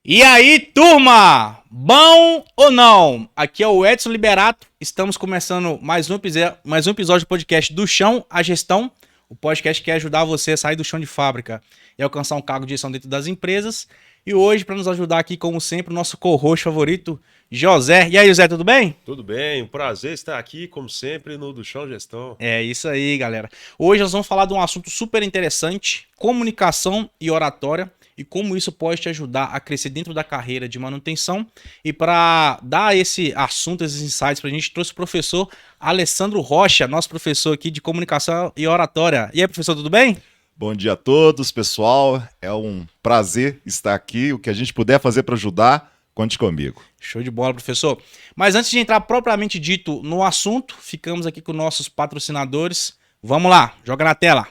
E aí, turma? Bom ou não? Aqui é o Edson Liberato. Estamos começando mais um episódio do podcast do Chão à Gestão. O podcast que quer ajudar você a sair do chão de fábrica e alcançar um cargo de gestão dentro das empresas. E hoje, para nos ajudar aqui, como sempre, o nosso co-host favorito, José. E aí, José, tudo bem? Tudo bem, um prazer estar aqui, como sempre, no Do Chão Gestão. É isso aí, galera. Hoje nós vamos falar de um assunto super interessante: comunicação e oratória, e como isso pode te ajudar a crescer dentro da carreira de manutenção. E para dar esse assunto, esses insights para a gente, trouxe o professor Alessandro Rocha, nosso professor aqui de comunicação e oratória. E aí, professor, tudo bem? Bom dia a todos, pessoal. É um prazer estar aqui. O que a gente puder fazer para ajudar, conte comigo. Show de bola, professor. Mas antes de entrar propriamente dito no assunto, ficamos aqui com nossos patrocinadores. Vamos lá, joga na tela.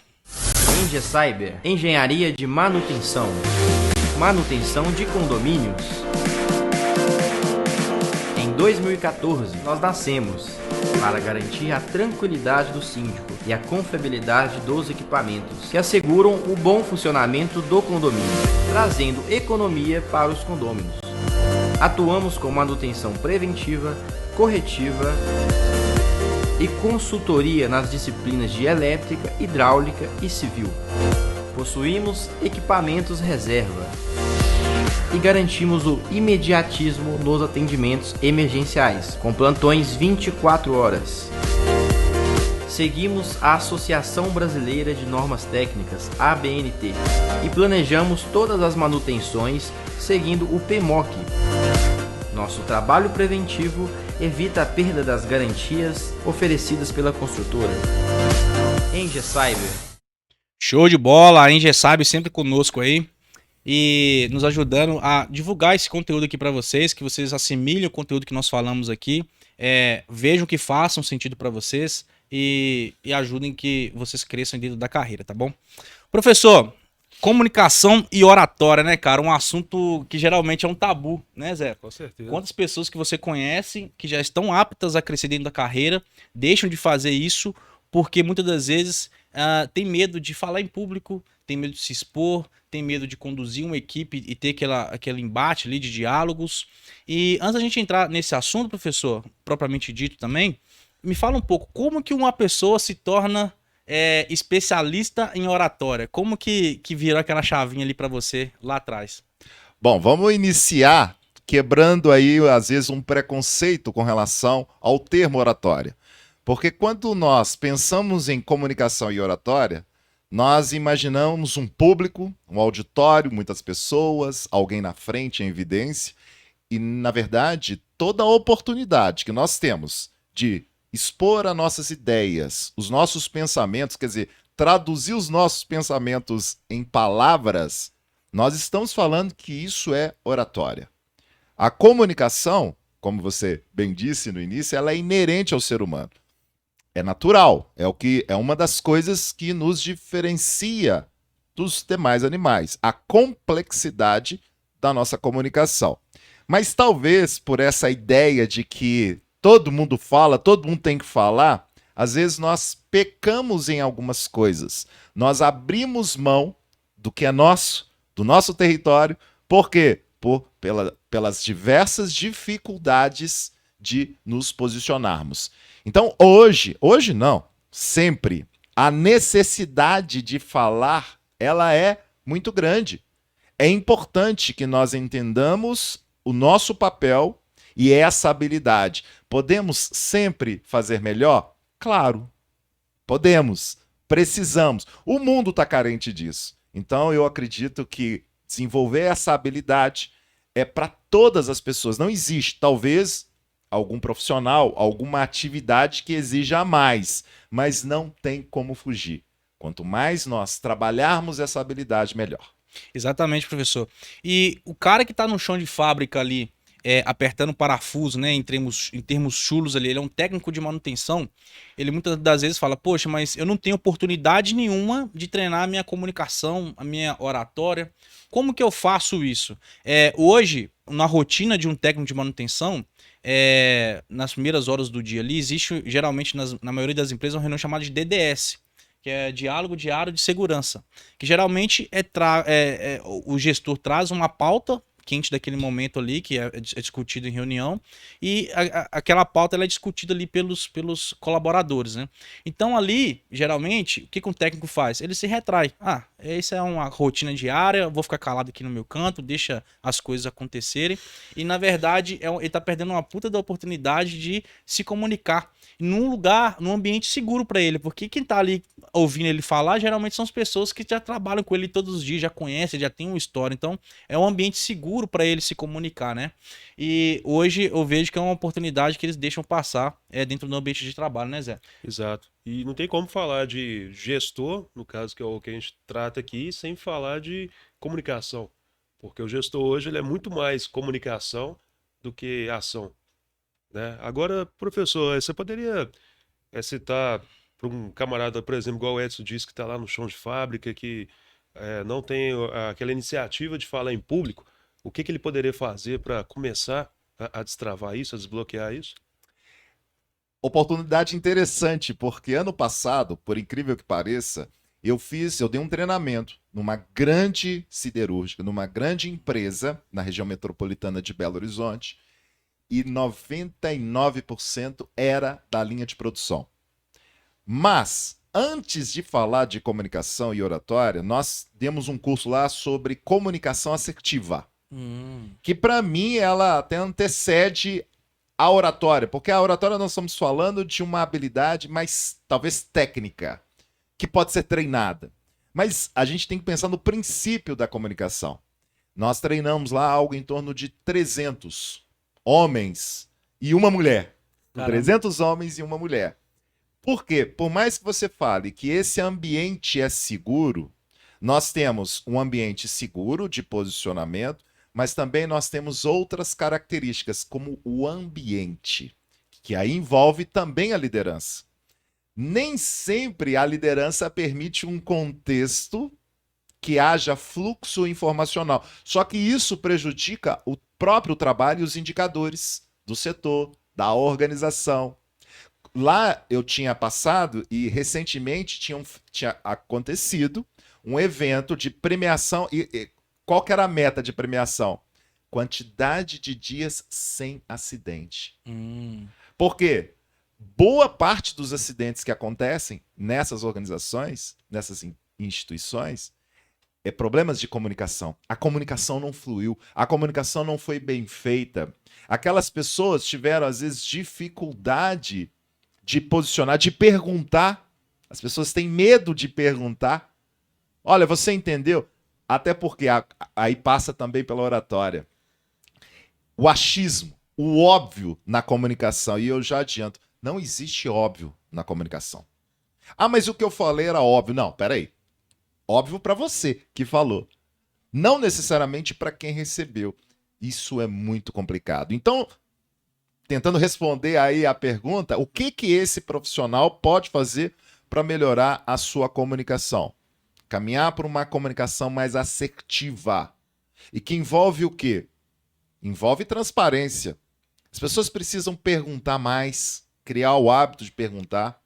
Engia Cyber, engenharia de manutenção, manutenção de condomínios. Em 2014, nós nascemos para garantir a tranquilidade do síndico e a confiabilidade dos equipamentos que asseguram o bom funcionamento do condomínio, trazendo economia para os condôminos. Atuamos com manutenção preventiva, corretiva e consultoria nas disciplinas de elétrica, hidráulica e civil. Possuímos equipamentos reserva e garantimos o imediatismo nos atendimentos emergenciais, com plantões 24 horas. Seguimos a Associação Brasileira de Normas Técnicas, ABNT, e planejamos todas as manutenções seguindo o PMOC. Nosso trabalho preventivo evita a perda das garantias oferecidas pela construtora. Engia Cyber. Show de bola, a Engesab sempre conosco aí e nos ajudando a divulgar esse conteúdo aqui para vocês, que vocês assimilem o conteúdo que nós falamos aqui, vejam que façam sentido para vocês e ajudem que vocês cresçam dentro da carreira, tá bom? Professor, comunicação e oratória, né, cara? Um assunto que geralmente é um tabu, né, Zé? Com certeza. Quantas pessoas que você conhece que já estão aptas a crescer dentro da carreira deixam de fazer isso porque muitas das vezes tem medo de falar em público, tem medo de se expor, tem medo de conduzir uma equipe e ter aquele embate ali de diálogos. E antes da gente entrar nesse assunto, professor, propriamente dito também, me fala um pouco como que uma pessoa se torna especialista em oratória. Como que virou aquela chavinha ali para você lá atrás? Bom, vamos iniciar quebrando aí, às vezes, um preconceito com relação ao termo oratória. Porque quando nós pensamos em comunicação e oratória, nós imaginamos um público, um auditório, muitas pessoas, alguém na frente em evidência, e, na verdade, toda a oportunidade que nós temos de expor as nossas ideias, os nossos pensamentos, quer dizer, traduzir os nossos pensamentos em palavras, nós estamos falando que isso é oratória. A comunicação, como você bem disse no início, ela é inerente ao ser humano. É natural, é uma das coisas que nos diferencia dos demais animais, a complexidade da nossa comunicação. Mas talvez por essa ideia de que todo mundo fala, todo mundo tem que falar, às vezes nós pecamos em algumas coisas. Nós abrimos mão do que é nosso, do nosso território. Por quê? Pelas diversas dificuldades de nos posicionarmos. Então, hoje não, sempre, a necessidade de falar, ela é muito grande. É importante que nós entendamos o nosso papel e essa habilidade. Podemos sempre fazer melhor? Claro, podemos, precisamos. O mundo está carente disso. Então, eu acredito que desenvolver essa habilidade é para todas as pessoas. Não existe, talvez, algum profissional, alguma atividade que exija mais, mas não tem como fugir. Quanto mais nós trabalharmos essa habilidade, melhor. Exatamente, professor. E o cara que está no chão de fábrica ali, apertando parafuso, né, em termos chulos ali, ele é um técnico de manutenção, ele muitas das vezes fala, poxa, mas eu não tenho oportunidade nenhuma de treinar a minha comunicação, a minha oratória. Como que eu faço isso? Hoje, na rotina de um técnico de manutenção, nas primeiras horas do dia ali, existe geralmente na maioria das empresas uma reunião chamada de DDS, que é Diálogo Diário de Segurança, que geralmente o gestor traz uma pauta quente daquele momento ali, que é discutido em reunião, e aquela pauta ela é discutida ali pelos colaboradores, né? Então ali, geralmente, o que que um técnico faz? Ele se retrai. Essa é uma rotina diária, vou ficar calado aqui no meu canto, deixa as coisas acontecerem. E na verdade, ele tá perdendo uma puta da oportunidade de se comunicar num lugar, num ambiente seguro para ele, porque quem tá ali ouvindo ele falar, geralmente são as pessoas que já trabalham com ele todos os dias, já conhecem, já tem uma história, então é um ambiente seguro para ele se comunicar, né? E hoje eu vejo que é uma oportunidade que eles deixam passar dentro do ambiente de trabalho, né, Zé? Exato. E não tem como falar de gestor, no caso que é o que a gente trata aqui, sem falar de comunicação. Porque o gestor hoje ele é muito mais comunicação do que ação, né? Agora, professor, você poderia citar para um camarada, por exemplo, igual o Edson disse, que está lá no chão de fábrica, que não tem aquela iniciativa de falar em público, o que que ele poderia fazer para começar a destravar isso, a desbloquear isso? Oportunidade interessante, porque ano passado, por incrível que pareça, eu dei um treinamento numa grande siderúrgica, numa grande empresa na região metropolitana de Belo Horizonte, e 99% era da linha de produção. Mas, antes de falar de comunicação e oratória, nós demos um curso lá sobre comunicação assertiva, que para mim ela até antecede a oratória, porque a oratória nós estamos falando de uma habilidade mais, talvez, técnica, que pode ser treinada. Mas a gente tem que pensar no princípio da comunicação. Nós treinamos lá algo em torno de 300 homens e uma mulher. Caramba. 300 homens e uma mulher. Por quê? Por mais que você fale que esse ambiente é seguro, nós temos um ambiente seguro de posicionamento, mas também nós temos outras características, como o ambiente, que aí envolve também a liderança. Nem sempre a liderança permite um contexto que haja fluxo informacional. Só que isso prejudica o próprio trabalho e os indicadores do setor, da organização. Lá eu tinha passado e recentemente tinha acontecido um evento de premiação. E qual que era a meta de premiação? Quantidade de dias sem acidente. Por quê? Boa parte dos acidentes que acontecem nessas organizações, nessas instituições, é problemas de comunicação. A comunicação não fluiu, a comunicação não foi bem feita. Aquelas pessoas tiveram, às vezes, dificuldade de posicionar, de perguntar. As pessoas têm medo de perguntar. Olha, você entendeu? Até porque aí passa também pela oratória. O achismo, o óbvio na comunicação. E eu já adianto, não existe óbvio na comunicação. Mas o que eu falei era óbvio. Não, peraí. Óbvio para você que falou. Não necessariamente para quem recebeu. Isso é muito complicado. Então, tentando responder aí a pergunta, o que esse profissional pode fazer para melhorar a sua comunicação? Caminhar por uma comunicação mais assertiva. E que envolve o quê? Envolve transparência. As pessoas precisam perguntar mais, criar o hábito de perguntar.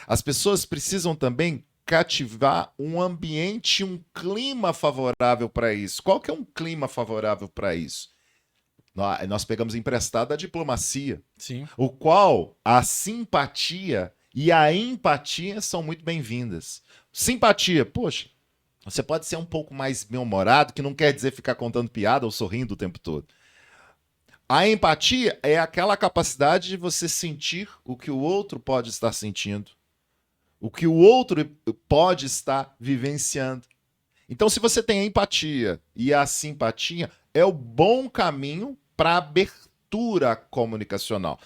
As pessoas precisam também cativar um ambiente, um clima favorável para isso. Qual que é um clima favorável para isso? Nós pegamos emprestado a diplomacia, Sim. o qual a simpatia e a empatia são muito bem-vindas. Simpatia, poxa, você pode ser um pouco mais bem-humorado, que não quer dizer ficar contando piada ou sorrindo o tempo todo. A empatia é aquela capacidade de você sentir o que o outro pode estar sentindo, o que o outro pode estar vivenciando. Então, se você tem a empatia e a simpatia, é o bom caminho para a abertura comunicacional.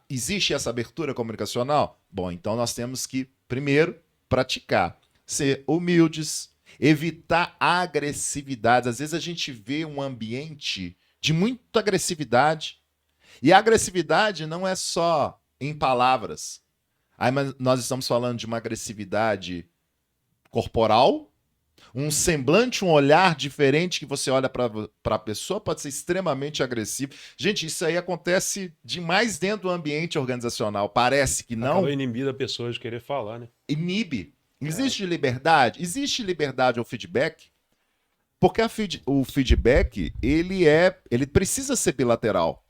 Existe essa abertura comunicacional? Bom, então nós temos que, primeiro, praticar. Ser humildes, evitar agressividade. Às vezes a gente vê um ambiente de muita agressividade. E a agressividade não é só em palavras. Mas nós estamos falando de uma agressividade corporal, um semblante, um olhar diferente que você olha para a pessoa pode ser extremamente agressivo. Gente, isso aí acontece demais dentro do ambiente organizacional. Parece que não. Acaba inibindo a pessoa de querer falar, né? Inibe. Existe liberdade? Existe liberdade ao feedback? Porque o feedback, ele precisa ser bilateral.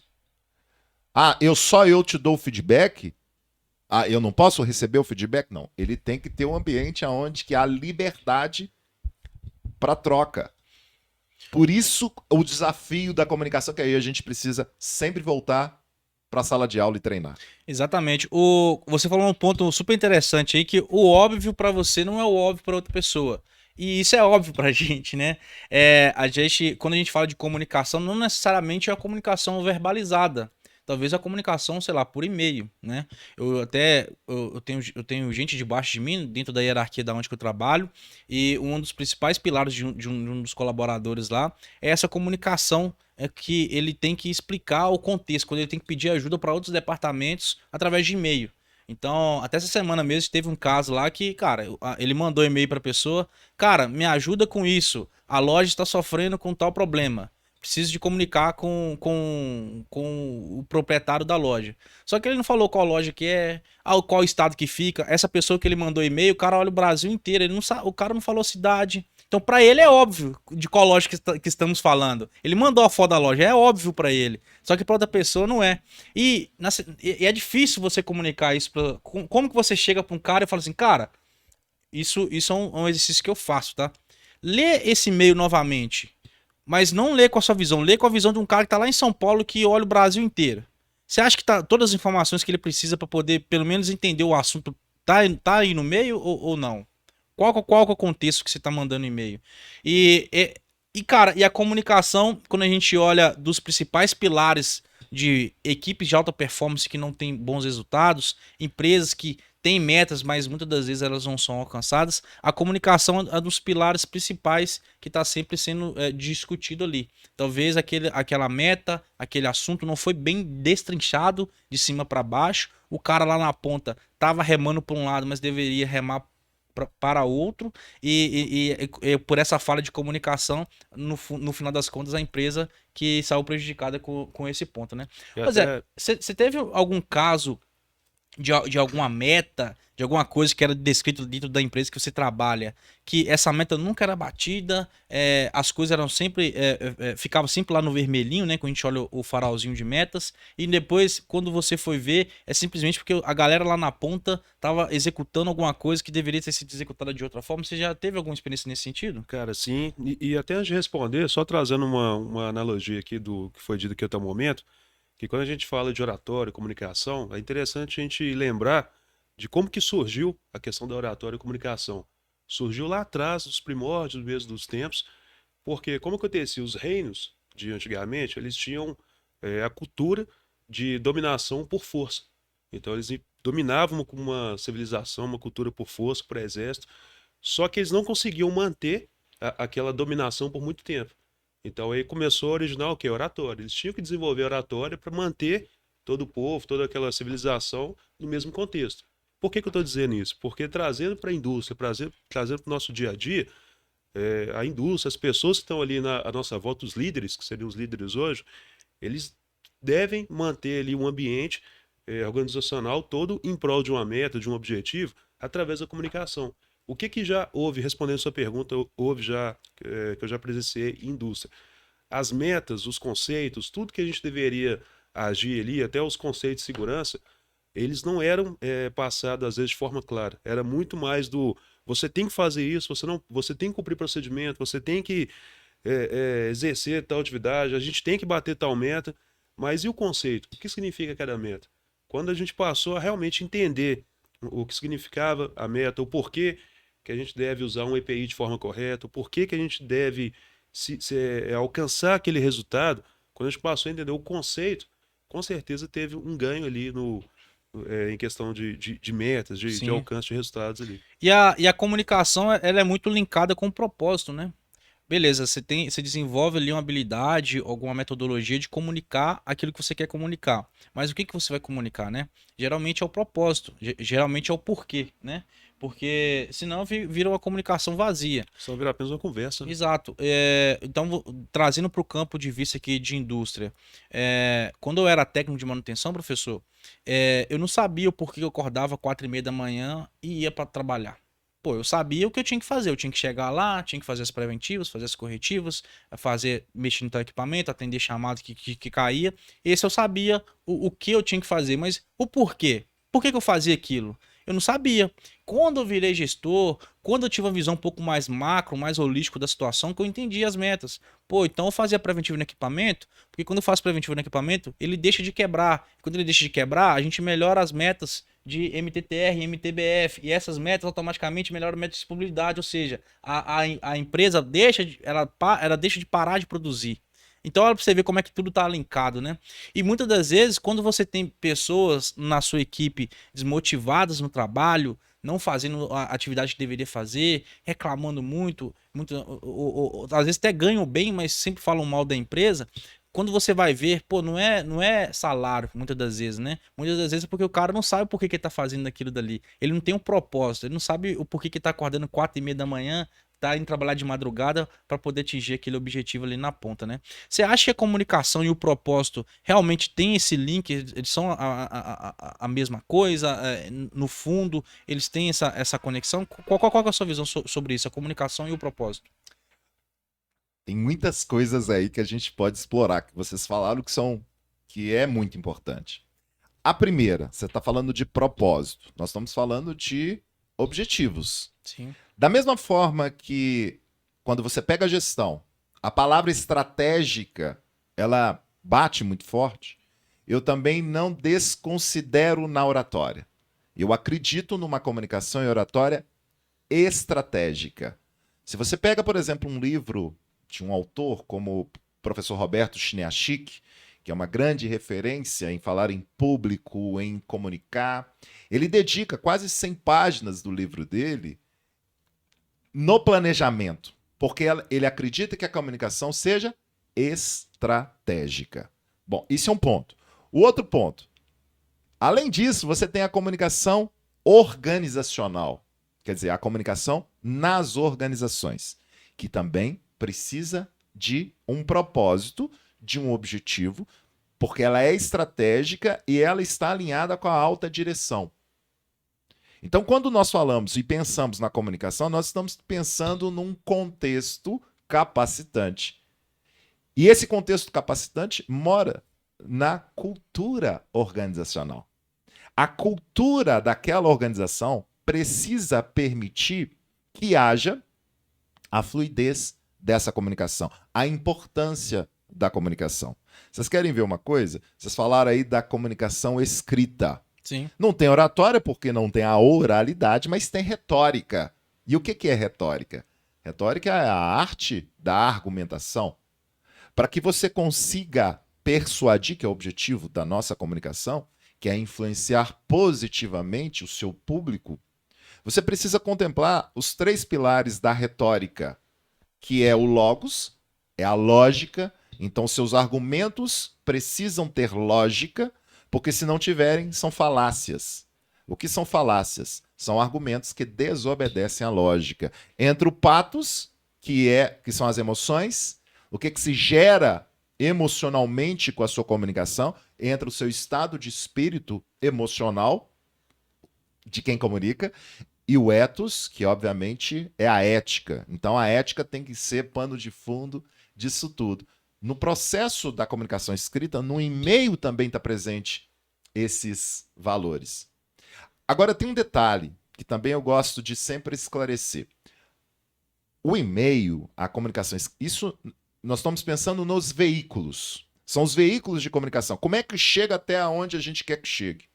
Ah, só eu te dou o feedback? Ah, eu não posso receber o feedback? Não. Ele tem que ter um ambiente onde que há liberdade para troca. Por isso, o desafio da comunicação, que aí a gente precisa sempre voltar para a sala de aula e treinar. Exatamente. Você falou um ponto super interessante aí, que o óbvio para você não é o óbvio para outra pessoa. E isso é óbvio pra gente, né? Quando a gente fala de comunicação, não necessariamente é a comunicação verbalizada. Talvez a comunicação, sei lá, por e-mail, né? Eu tenho gente debaixo de mim, dentro da hierarquia da onde que eu trabalho, e um dos principais pilares de um dos colaboradores lá é essa comunicação, é que ele tem que explicar o contexto, quando ele tem que pedir ajuda para outros departamentos através de e-mail. Então, até essa semana mesmo teve um caso lá que, cara, ele mandou e-mail para a pessoa, cara, me ajuda com isso, a loja está sofrendo com tal problema. Preciso de comunicar com o proprietário da loja. Só que ele não falou qual loja que é, qual estado que fica. Essa pessoa que ele mandou e-mail, o cara olha o Brasil inteiro, ele não sabe, o cara não falou cidade. Então, pra ele é óbvio de qual loja que estamos falando. Ele mandou a foto da loja, é óbvio pra ele. Só que pra outra pessoa não é. E é difícil você comunicar isso. Como que você chega pra um cara e fala assim, cara, isso é um exercício que eu faço, tá? Lê esse e-mail novamente. Mas não lê com a sua visão, lê com a visão de um cara que tá lá em São Paulo que olha o Brasil inteiro. Você acha que todas as informações que ele precisa para poder, pelo menos, entender o assunto, tá aí no meio ou não? Qual é o contexto que você tá mandando e-mail? Cara, e a comunicação, quando a gente olha dos principais pilares de equipes de alta performance que não têm bons resultados, empresas que têm metas, mas muitas das vezes elas não são alcançadas, a comunicação é um dos pilares principais que está sempre sendo discutido ali. Talvez aquela meta, aquele assunto não foi bem destrinchado de cima para baixo, o cara lá na ponta estava remando para um lado, mas deveria remar para outro, e por essa falha de comunicação, no final das contas, a empresa que saiu prejudicada com esse ponto, né? Pois é, você teve algum caso de alguma meta, de alguma coisa que era descrito dentro da empresa que você trabalha, que essa meta nunca era batida, as coisas eram sempre, ficava sempre lá no vermelhinho, né, quando a gente olha o farolzinho de metas, e depois, quando você foi ver, é simplesmente porque a galera lá na ponta estava executando alguma coisa que deveria ter sido executada de outra forma. Você já teve alguma experiência nesse sentido? Cara, sim. E até antes de responder, só trazendo uma analogia aqui do que foi dito aqui até o momento, que quando a gente fala de oratória e comunicação, é interessante a gente lembrar de como que surgiu a questão da oratória e comunicação. Surgiu lá atrás, dos primórdios mesmo dos tempos, porque como acontecia, os reinos de antigamente, eles tinham a cultura de dominação por força. Então eles dominavam uma civilização, uma cultura por força, por exército, só que eles não conseguiam manter aquela dominação por muito tempo. Então aí começou a originar o quê? Oratória. Eles tinham que desenvolver oratória para manter todo o povo, toda aquela civilização no mesmo contexto. Por que eu estou dizendo isso? Porque trazendo para a indústria, trazendo para o nosso dia a dia, a indústria, as pessoas que estão ali à nossa volta, os líderes, que seriam os líderes hoje, eles devem manter ali um ambiente organizacional todo em prol de uma meta, de um objetivo, através da comunicação. O que já houve, respondendo a sua pergunta, houve já, que eu já presenciei em indústria? As metas, os conceitos, tudo que a gente deveria agir ali, até os conceitos de segurança, eles não eram passados, às vezes, de forma clara. Era muito mais do, você tem que fazer isso, você tem que cumprir procedimento, você tem que exercer tal atividade, a gente tem que bater tal meta, mas e o conceito? O que significa cada meta? Quando a gente passou a realmente entender o que significava a meta, o porquê que a gente deve usar um EPI de forma correta, por que a gente deve alcançar aquele resultado, quando a gente passou a entender o conceito, com certeza teve um ganho ali em questão de metas, de alcance de resultados ali. E a comunicação, ela é muito linkada com o propósito, né? Beleza, você desenvolve ali uma habilidade, alguma metodologia de comunicar aquilo que você quer comunicar. Mas o que você vai comunicar, né? Geralmente é o propósito, geralmente é o porquê, né? Porque senão vira uma comunicação vazia. Só vira apenas uma conversa, né? Exato. Então, trazendo para o campo de vista aqui de indústria, quando eu era técnico de manutenção, professor, eu não sabia o porquê eu acordava 4h30 da manhã e ia para trabalhar. Pô, eu sabia o que eu tinha que fazer. Eu tinha que chegar lá, tinha que fazer as preventivas, fazer as corretivas, mexer no teu equipamento, atender chamado que caía. Esse eu sabia o que eu tinha que fazer, mas o porquê? Por que eu fazia aquilo? Eu não sabia. Quando eu virei gestor, quando eu tive uma visão um pouco mais macro, mais holístico da situação, que eu entendi as metas. Pô, então eu fazia preventivo no equipamento, porque quando eu faço preventivo no equipamento, ele deixa de quebrar. Quando ele deixa de quebrar, a gente melhora as metas de MTTR, MTBF, e essas metas automaticamente melhoram a meta de disponibilidade, ou seja, a empresa ela deixa de parar de produzir. Então, olha pra você ver como é que tudo tá linkado, né? E muitas das vezes, quando você tem pessoas na sua equipe desmotivadas no trabalho, não fazendo a atividade que deveria fazer, reclamando muito, às vezes até ganham bem, mas sempre falam mal da empresa. Quando você vai ver, pô, não é salário, muitas das vezes, né? Muitas das vezes é porque o cara não sabe por que ele tá fazendo aquilo dali. Ele não tem um propósito, ele não sabe o porquê que ele tá acordando 4:30 da manhã, tá indo trabalhar de madrugada para poder atingir aquele objetivo ali na ponta, né? Você acha que a comunicação e o propósito realmente tem esse link? Eles são a mesma coisa? No fundo, eles têm essa conexão? Qual que é a sua visão sobre isso, a comunicação e o propósito? Tem muitas coisas aí que a gente pode explorar, que vocês falaram que é muito importante. A primeira, você está falando de propósito. Nós estamos falando de objetivos. Sim. Da mesma forma que quando você pega a gestão, a palavra estratégica, ela bate muito forte, eu também não desconsidero na oratória. Eu acredito numa comunicação e oratória estratégica. Se você pega, por exemplo, um livro de um autor como o professor Roberto Chiniachik, que é uma grande referência em falar em público, em comunicar, ele dedica quase 100 páginas do livro dele no planejamento, porque ele acredita que a comunicação seja estratégica. Bom, isso é um ponto. O outro ponto, além disso, você tem a comunicação organizacional, quer dizer, a comunicação nas organizações, que também precisa de um propósito, de um objetivo, porque ela é estratégica e ela está alinhada com a alta direção. Então, quando nós falamos e pensamos na comunicação, nós estamos pensando num contexto capacitante. E esse contexto capacitante mora na cultura organizacional. A cultura daquela organização precisa permitir que haja a fluidez dessa comunicação, a importância da comunicação. Vocês querem ver uma coisa? Vocês falaram aí da comunicação escrita. Sim. Não tem oratória porque não tem a oralidade, mas tem retórica. E o que é retórica? Retórica é a arte da argumentação. Para que você consiga persuadir, que é o objetivo da nossa comunicação, que é influenciar positivamente o seu público, você precisa contemplar os 3 pilares da retórica, que é o logos, é a lógica. Então, seus argumentos precisam ter lógica, porque se não tiverem, são falácias. O que são falácias? São argumentos que desobedecem à lógica. Entra o patos, que são as emoções, o que se gera emocionalmente com a sua comunicação, entra o seu estado de espírito emocional de quem comunica, e o ethos, que obviamente é a ética. Então a ética tem que ser pano de fundo disso tudo. No processo da comunicação escrita, no e-mail também está presente esses valores. Agora tem um detalhe que também eu gosto de sempre esclarecer. O e-mail, a comunicação, isso nós estamos pensando nos veículos. São os veículos de comunicação. Como é que chega até onde a gente quer que chegue?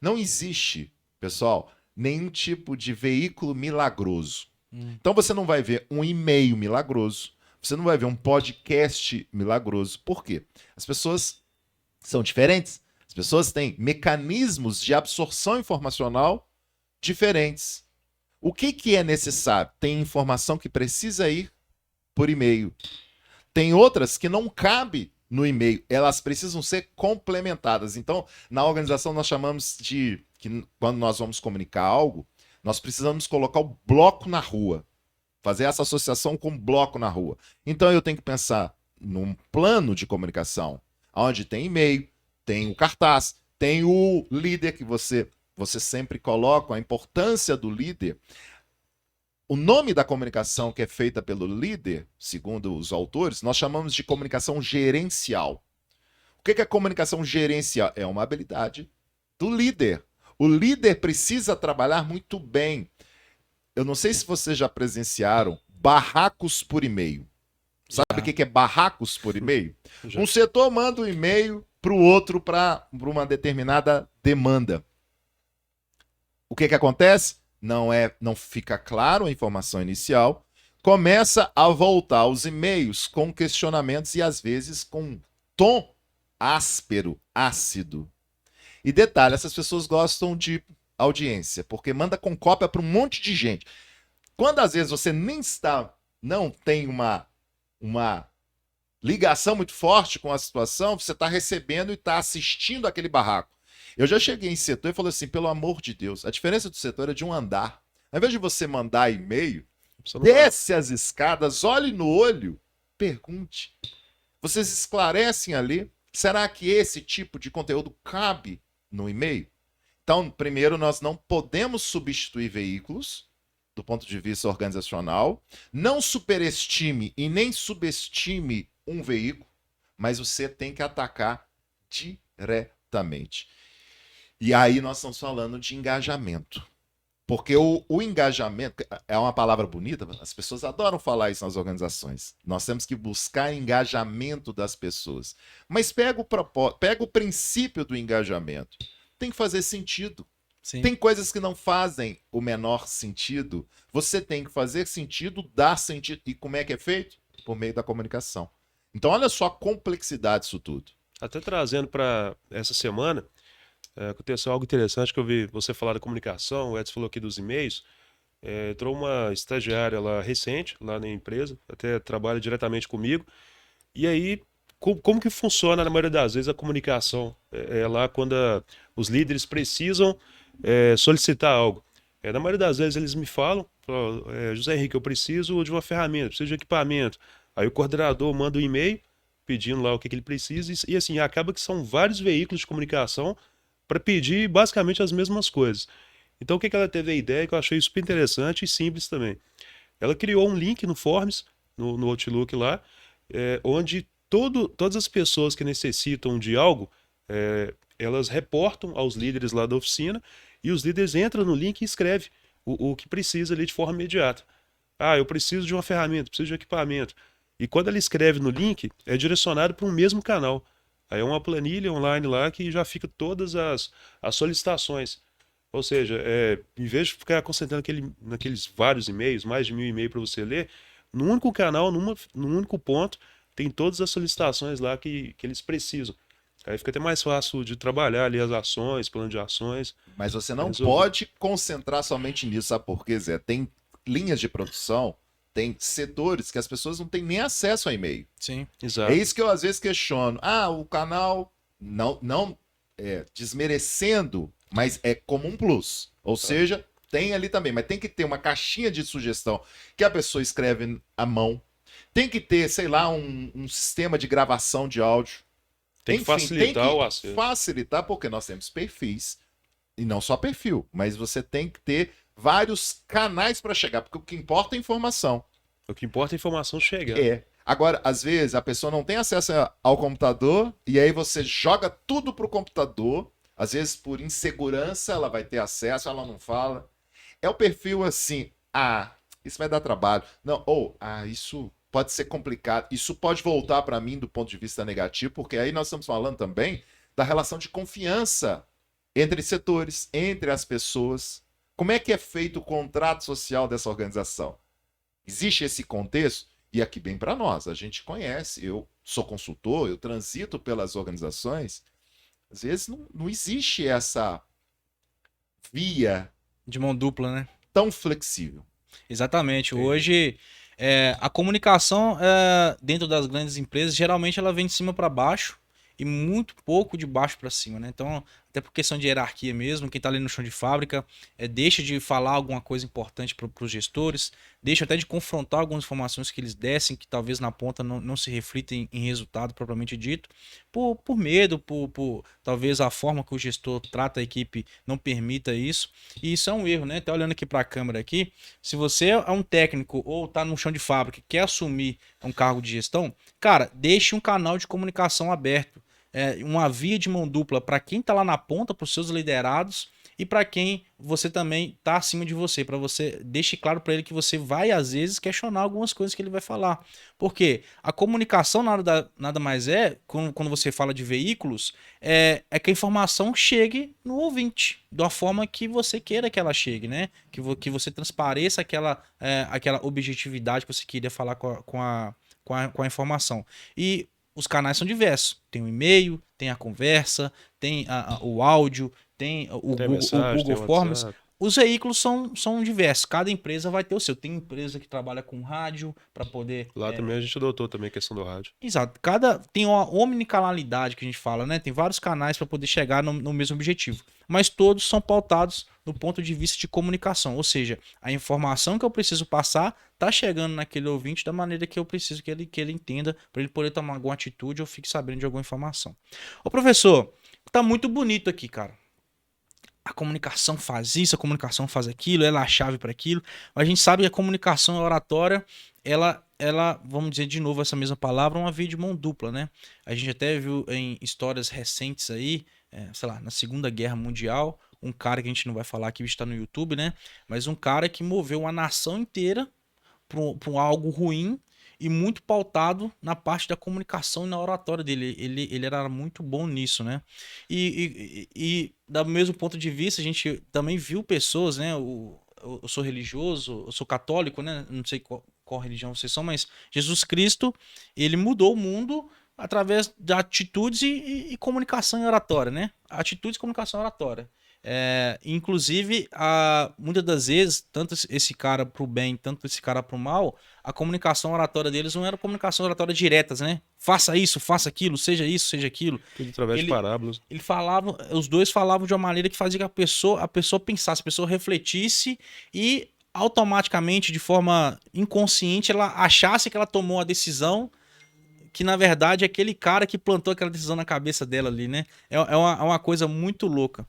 Não existe, pessoal, nenhum tipo de veículo milagroso. Então você não vai ver um e-mail milagroso, você não vai ver um podcast milagroso. Por quê? As pessoas são diferentes. As pessoas têm mecanismos de absorção informacional diferentes. O que é necessário? Tem informação que precisa ir por e-mail. Tem outras que não cabe no e-mail. Elas precisam ser complementadas. Então, na organização nós chamamos de que quando nós vamos comunicar algo, nós precisamos colocar o bloco na rua. Fazer essa associação com o bloco na rua. Então eu tenho que pensar num plano de comunicação, onde tem e-mail, tem o cartaz, tem o líder que você sempre coloca, a importância do líder. o nome da comunicação que é feita pelo líder, segundo os autores, nós chamamos de comunicação gerencial. O que é comunicação gerencial? É uma habilidade do líder. O líder precisa trabalhar muito bem. Eu não sei se vocês já presenciaram barracos por e-mail. Sabe o que é barracos por e-mail? Já. Um setor manda um e-mail para o outro para uma determinada demanda. O que acontece? Não fica claro a informação inicial. Começa a voltar os e-mails com questionamentos e às vezes com tom áspero, ácido. E detalhe, essas pessoas gostam de audiência, porque manda com cópia para um monte de gente. Quando às vezes você não tem uma ligação muito forte com a situação, você está recebendo e está assistindo aquele barraco. Eu já cheguei em setor e falei assim, pelo amor de Deus, a diferença do setor é de um andar. Ao invés de você mandar e-mail, desce as escadas, olhe no olho, pergunte. Vocês esclarecem ali, será que esse tipo de conteúdo cabe no e-mail? Então, primeiro, nós não podemos substituir veículos, do ponto de vista organizacional. Não superestime e nem subestime um veículo, mas você tem que atacar diretamente. E aí nós estamos falando de engajamento. Porque o engajamento é uma palavra bonita, as pessoas adoram falar isso nas organizações. Nós temos que buscar engajamento das pessoas. Mas pega o princípio do engajamento. Tem que fazer sentido. Sim. Tem coisas que não fazem o menor sentido. Você tem que fazer sentido, dar sentido. E como é que é feito? Por meio da comunicação. Então, olha só a complexidade disso tudo. Até trazendo para essa semana, aconteceu algo interessante que eu vi você falar da comunicação, o Edson falou aqui dos e-mails. Entrou uma estagiária lá recente, lá na empresa, até trabalha diretamente comigo. E aí, como que funciona na maioria das vezes a comunicação? Lá quando os líderes precisam solicitar algo. Na maioria das vezes eles me falam, José Henrique, eu preciso de uma ferramenta, preciso de equipamento. Aí o coordenador manda um e-mail pedindo lá o que ele precisa e assim, acaba que são vários veículos de comunicação para pedir basicamente as mesmas coisas. Então o que ela teve a ideia que eu achei super interessante e simples também. Ela criou um link no Forms, no Outlook lá, onde todas as pessoas que necessitam de algo, elas reportam aos líderes lá da oficina e os líderes entram no link e escrevem o que precisa ali de forma imediata. Eu preciso de uma ferramenta, preciso de um equipamento. E quando ela escreve no link, é direcionado para um mesmo canal. Aí é uma planilha online lá que já fica todas as solicitações. Ou seja, em vez de ficar concentrando naqueles vários e-mails, mais de 1000 e-mails para você ler, num único canal, num único ponto, tem todas as solicitações lá que eles precisam. Aí fica até mais fácil de trabalhar ali as ações, plano de ações. Mas você não pode concentrar somente nisso, sabe por quê, Zé? Tem linhas de produção, tem setores que as pessoas não têm nem acesso a e-mail. Sim. Exato. É isso que eu às vezes questiono. O canal não desmerecendo, mas é como um plus. Ou seja, tem ali também, mas tem que ter uma caixinha de sugestão que a pessoa escreve à mão. Tem que ter, sei lá, um sistema de gravação de áudio. Tem que facilitar o acesso. Facilitar, porque nós temos perfis, e não só perfil, mas você tem que ter vários canais para chegar, porque o que importa é a informação. O que importa é a informação chegar. Agora, às vezes, a pessoa não tem acesso ao computador, e aí você joga tudo pro computador, às vezes por insegurança ela vai ter acesso, ela não fala. É o perfil assim, isso vai dar trabalho. Não, isso pode ser complicado. Isso pode voltar para mim do ponto de vista negativo, porque aí nós estamos falando também da relação de confiança entre setores, entre as pessoas. Como é que é feito o contrato social dessa organização? Existe esse contexto? E aqui bem para nós, a gente conhece, eu sou consultor, eu transito pelas organizações, às vezes não existe essa via De mão dupla, né? tão flexível. Exatamente. Hoje, a comunicação dentro das grandes empresas, geralmente ela vem de cima para baixo e muito pouco de baixo para cima, né? Então, até por questão de hierarquia mesmo, quem tá ali no chão de fábrica, deixa de falar alguma coisa importante para os gestores, deixa até de confrontar algumas informações que eles dessem, que talvez na ponta não se reflitem em resultado propriamente dito, por medo, por talvez a forma que o gestor trata a equipe não permita isso, e isso é um erro, né? Até olhando aqui para a câmera aqui, se você é um técnico ou tá no chão de fábrica e quer assumir um cargo de gestão, cara, deixe um canal de comunicação aberto, uma via de mão dupla para quem está lá na ponta, para os seus liderados e para quem você também está acima de você, para você deixe claro para ele que você vai às vezes questionar algumas coisas que ele vai falar, porque a comunicação nada mais quando você fala de veículos, que a informação chegue no ouvinte da forma que você queira que ela chegue, né? Que você transpareça aquela objetividade que você queria falar com a informação. E os canais são diversos. Tem o e-mail, tem a conversa, tem o áudio, tem o Tem Google, mensagem, o Google tem Forms. WhatsApp. Os veículos são diversos. Cada empresa vai ter o seu. Tem empresa que trabalha com rádio para poder. Lá também a gente adotou também a questão do rádio. Exato. Tem uma omnicanalidade que a gente fala, né? Tem vários canais para poder chegar no mesmo objetivo. Mas todos são pautados no ponto de vista de comunicação. Ou seja, a informação que eu preciso passar tá chegando naquele ouvinte da maneira que eu preciso que ele entenda, para ele poder tomar alguma atitude ou fique sabendo de alguma informação. Ô, professor, tá muito bonito aqui, cara. A comunicação faz isso, a comunicação faz aquilo, ela é a chave para aquilo. Mas a gente sabe que a comunicação oratória, ela, vamos dizer de novo essa mesma palavra, é uma via de mão dupla, né? A gente até viu em histórias recentes aí, sei lá, na Segunda Guerra Mundial, um cara que a gente não vai falar aqui, está no YouTube, né? Mas um cara que moveu uma nação inteira para algo ruim e muito pautado na parte da comunicação e na oratória dele. Ele era muito bom nisso, né? E do mesmo ponto de vista, a gente também viu pessoas, né? Eu sou religioso, eu sou católico, né? Não sei qual religião vocês são, mas Jesus Cristo, ele mudou o mundo através de atitudes e comunicação e oratória, né? Atitudes e comunicação e oratória. Inclusive, muitas das vezes, tanto esse cara pro bem, tanto esse cara pro mal, a comunicação oratória deles não era comunicação oratória diretas, né? Faça isso, faça aquilo, seja isso, seja aquilo. Tudo através de parábolas. Os dois falavam de uma maneira que fazia que a pessoa pensasse, a pessoa refletisse e automaticamente, de forma inconsciente, ela achasse que ela tomou a decisão que na verdade é aquele cara que plantou aquela decisão na cabeça dela ali, né? É uma coisa muito louca.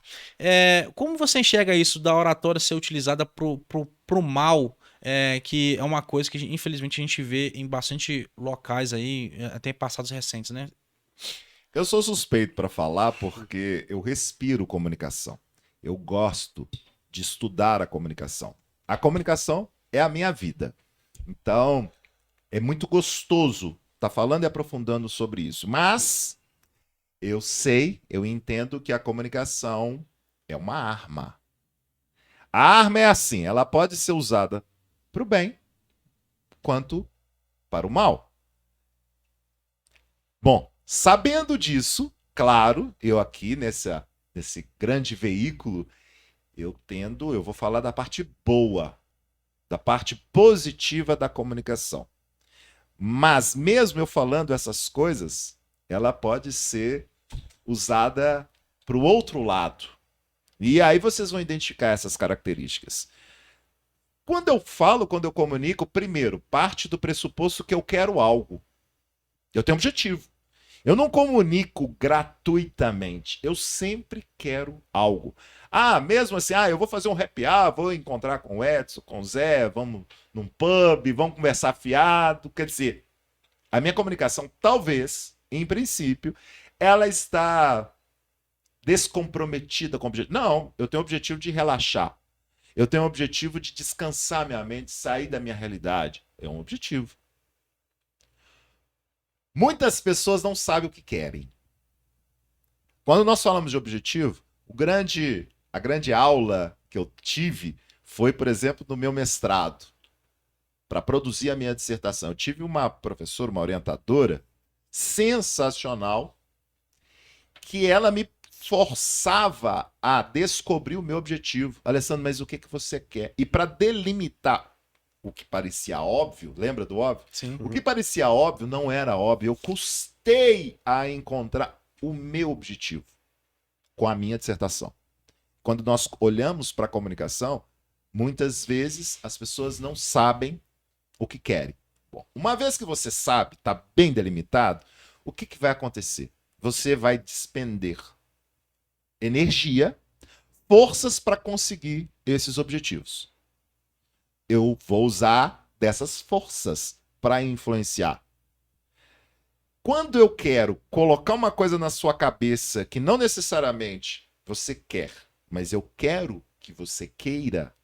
Como você enxerga isso da oratória ser utilizada pro mal, que é uma coisa que infelizmente a gente vê em bastante locais aí, até em passados recentes, né? Eu sou suspeito para falar porque eu respiro comunicação. Eu gosto de estudar a comunicação. A comunicação é a minha vida. Então, é muito gostoso estar falando e aprofundando sobre isso. Mas eu entendo que a comunicação é uma arma. A arma é assim, ela pode ser usada para o bem quanto para o mal. Bom, sabendo disso, claro, eu aqui nesse grande veículo, eu vou falar da parte boa, da parte positiva da comunicação. Mas mesmo eu falando essas coisas, ela pode ser usada para o outro lado. E aí vocês vão identificar essas características. Quando eu comunico, primeiro, parte do pressuposto que eu quero algo. Eu tenho um objetivo. Eu não comunico gratuitamente. Eu sempre quero algo. Mesmo assim, eu vou fazer um happy hour, vou encontrar com o Edson, com o Zé, vamos num pub, vamos conversar fiado. Quer dizer, a minha comunicação, talvez, em princípio, ela está descomprometida com o objetivo. Não, eu tenho o objetivo de relaxar. Eu tenho o objetivo de descansar minha mente, sair da minha realidade. É um objetivo. Muitas pessoas não sabem o que querem. Quando nós falamos de objetivo, a grande aula que eu tive foi, por exemplo, no meu mestrado, para produzir a minha dissertação. Eu tive uma professora, uma orientadora sensacional, que ela me forçava a descobrir o meu objetivo. Alessandro, mas o que você quer? E para delimitar o que parecia óbvio, lembra do óbvio? Sim. O que parecia óbvio não era óbvio. Eu custei a encontrar o meu objetivo. com a minha dissertação. Quando nós olhamos para a comunicação, muitas vezes as pessoas não sabem o que querem. Bom, uma vez que você sabe, está bem delimitado, o que vai acontecer? Você vai despender energia, forças para conseguir esses objetivos. Eu vou usar dessas forças para influenciar. Quando eu quero colocar uma coisa na sua cabeça que não necessariamente você quer, mas eu quero que você queira,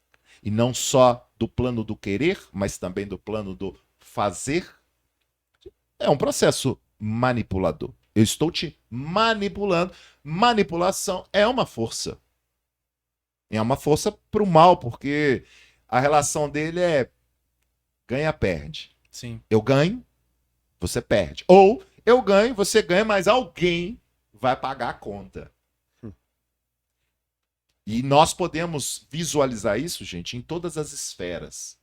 e não só do plano do querer, mas também do plano do fazer, é um processo manipulador. Eu estou te manipulando. Manipulação é uma força. É uma força para o mal, porque a relação dele é ganha-perde. Sim. Eu ganho, você perde. Ou eu ganho, você ganha, mas alguém vai pagar a conta. E nós podemos visualizar isso, gente, em todas as esferas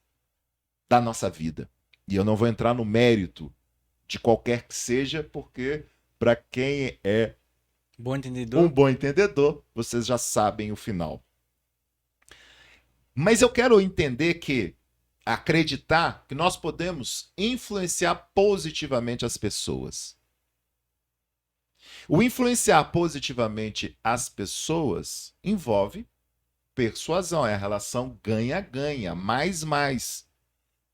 da nossa vida. E eu não vou entrar no mérito de qualquer que seja, porque para quem é Bom entendedor. um bom entendedor, vocês já sabem o final. Mas eu quero entender acreditar que nós podemos influenciar positivamente as pessoas. O influenciar positivamente as pessoas envolve persuasão, é a relação ganha-ganha, mais.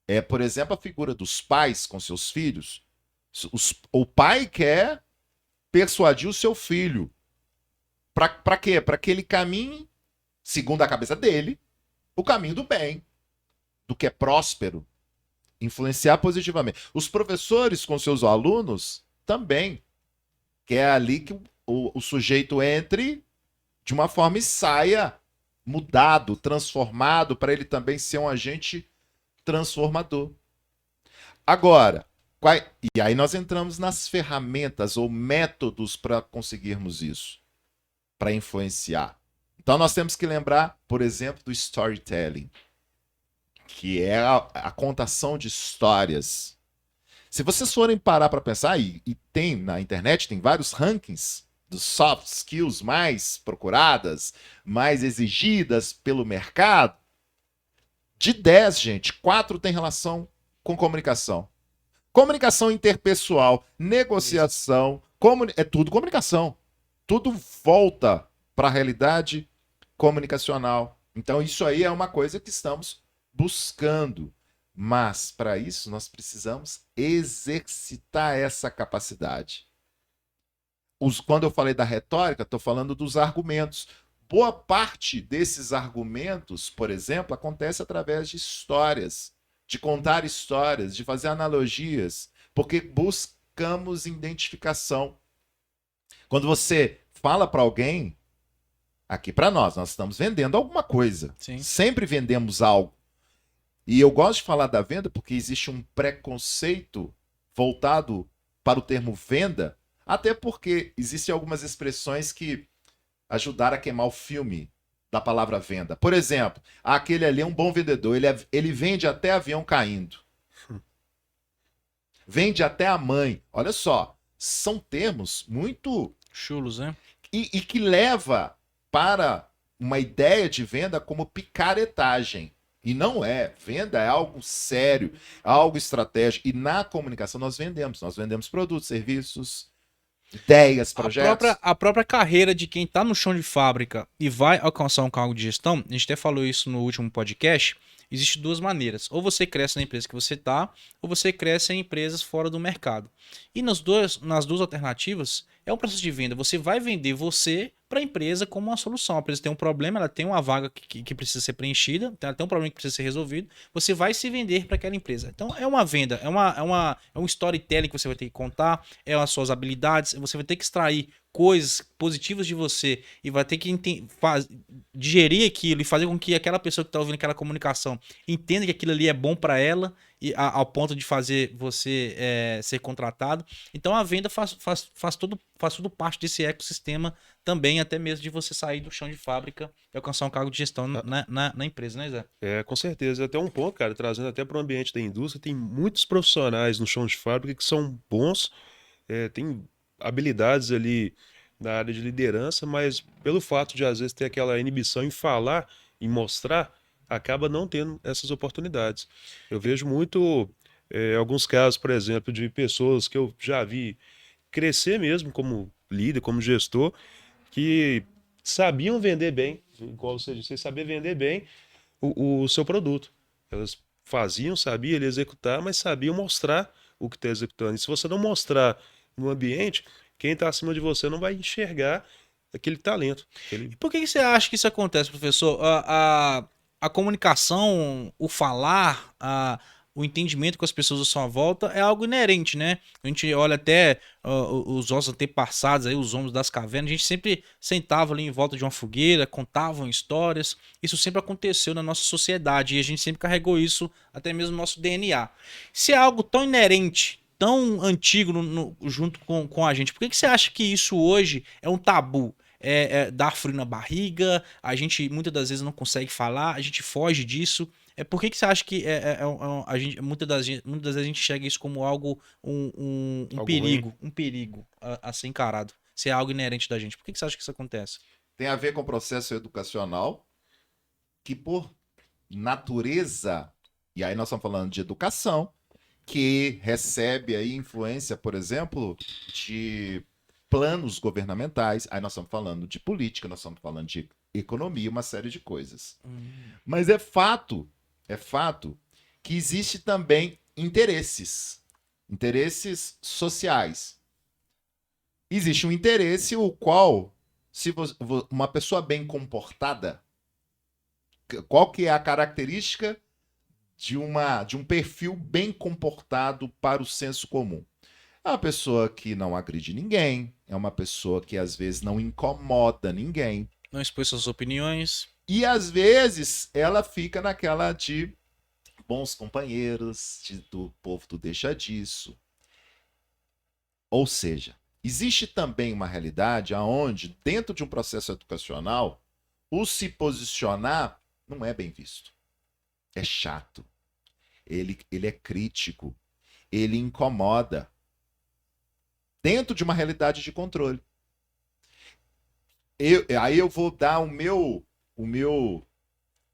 É, por exemplo, a figura dos pais com seus filhos. O pai quer persuadir o seu filho. Para quê? Para que ele caminhe, segundo a cabeça dele, o caminho do bem, do que é próspero. Influenciar positivamente. Os professores com seus alunos também. Que é ali que o sujeito entre de uma forma e saia mudado, transformado, para ele também ser um agente transformador. Agora, e aí nós entramos nas ferramentas ou métodos para conseguirmos isso, para influenciar. Então nós temos que lembrar, por exemplo, do storytelling, que é a contação de histórias. Se vocês forem parar para pensar, e tem na internet, tem vários rankings dos soft skills mais procuradas, mais exigidas pelo mercado, de 10, gente, 4 tem relação com comunicação. Comunicação interpessoal, negociação, é tudo comunicação. Tudo volta para a realidade comunicacional. Então isso aí é uma coisa que estamos buscando. Mas, para isso, nós precisamos exercitar essa capacidade. Quando eu falei da retórica, estou falando dos argumentos. Boa parte desses argumentos, por exemplo, acontece através de histórias, de contar histórias, de fazer analogias, porque buscamos identificação. Quando você fala para alguém, aqui para nós estamos vendendo alguma coisa. Sim. Sempre vendemos algo. E eu gosto de falar da venda porque existe um preconceito voltado para o termo venda, até porque existem algumas expressões que ajudaram a queimar o filme da palavra venda. Por exemplo, aquele ali é um bom vendedor, ele vende até avião caindo. Vende até a mãe. Olha só, são termos muito... chulos, né? E que leva para uma ideia de venda como picaretagem. E não é. Venda é algo sério, algo estratégico. E na comunicação nós vendemos produtos, serviços, ideias, projetos. A própria carreira de quem está no chão de fábrica e vai alcançar um cargo de gestão, a gente até falou isso no último podcast, existem 2 maneiras. Ou você cresce na empresa que você está, ou você cresce em empresas fora do mercado. E nas duas alternativas, é um processo de venda. Você vai vender você para a empresa como uma solução. A empresa tem um problema, ela tem uma vaga que precisa ser preenchida, ela tem um problema que precisa ser resolvido, você vai se vender para aquela empresa. Então é uma venda, é um storytelling que você vai ter que contar, é as suas habilidades, você vai ter que extrair coisas positivas de você e vai ter que digerir aquilo e fazer com que aquela pessoa que está ouvindo aquela comunicação entenda que aquilo ali é bom para ela e ao ponto de fazer você ser contratado. Então a venda faz tudo parte desse ecossistema também, até mesmo de você sair do chão de fábrica e alcançar um cargo de gestão na empresa, né, Zé? É, com certeza. Até um ponto, cara, trazendo até para o ambiente da indústria, tem muitos profissionais no chão de fábrica que são bons, têm habilidades ali na área de liderança, mas pelo fato de às vezes ter aquela inibição em falar, em mostrar, acaba não tendo essas oportunidades. Eu vejo muito alguns casos, por exemplo, de pessoas que eu já vi crescer mesmo como líder, como gestor, que sabiam vender bem, igual você disse, saber vender bem o seu produto. Elas faziam, sabiam ele executar, mas sabiam mostrar o que está executando. E se você não mostrar no ambiente, quem está acima de você não vai enxergar aquele talento. E por que você acha que isso acontece, professor? A comunicação, o falar, o entendimento com as pessoas à sua volta é algo inerente, né? A gente olha até os nossos antepassados, aí, os homens das cavernas, a gente sempre sentava ali em volta de uma fogueira, contavam histórias. Isso sempre aconteceu na nossa sociedade e a gente sempre carregou isso até mesmo no nosso DNA. Se é algo tão inerente, tão antigo junto com a gente, por que você acha que isso hoje é um tabu? Dar frio na barriga, a gente muitas das vezes não consegue falar, a gente foge disso. Por que você acha que a gente, muitas das vezes a gente enxerga isso como algo, um Algo perigo, ruim. um perigo a ser encarado? Se é algo inerente da gente. Por que você acha que isso acontece? Tem a ver com o processo educacional, que por natureza, e aí nós estamos falando de educação, que recebe aí influência, por exemplo, de planos governamentais, aí nós estamos falando de política, nós estamos falando de economia, uma série de coisas. Mas é fato que existe também interesses sociais. Existe um interesse o qual, se uma pessoa bem comportada, qual que é a característica de um perfil bem comportado para o senso comum? É uma pessoa que não agride ninguém, é uma pessoa que às vezes não incomoda ninguém. Não expôs suas opiniões. E às vezes ela fica naquela de bons companheiros, do povo tu deixa disso. Ou seja, existe também uma realidade onde, dentro de um processo educacional, o se posicionar não é bem visto. É chato. Ele é crítico. Ele incomoda. Dentro de uma realidade de controle. Aí eu vou dar o meu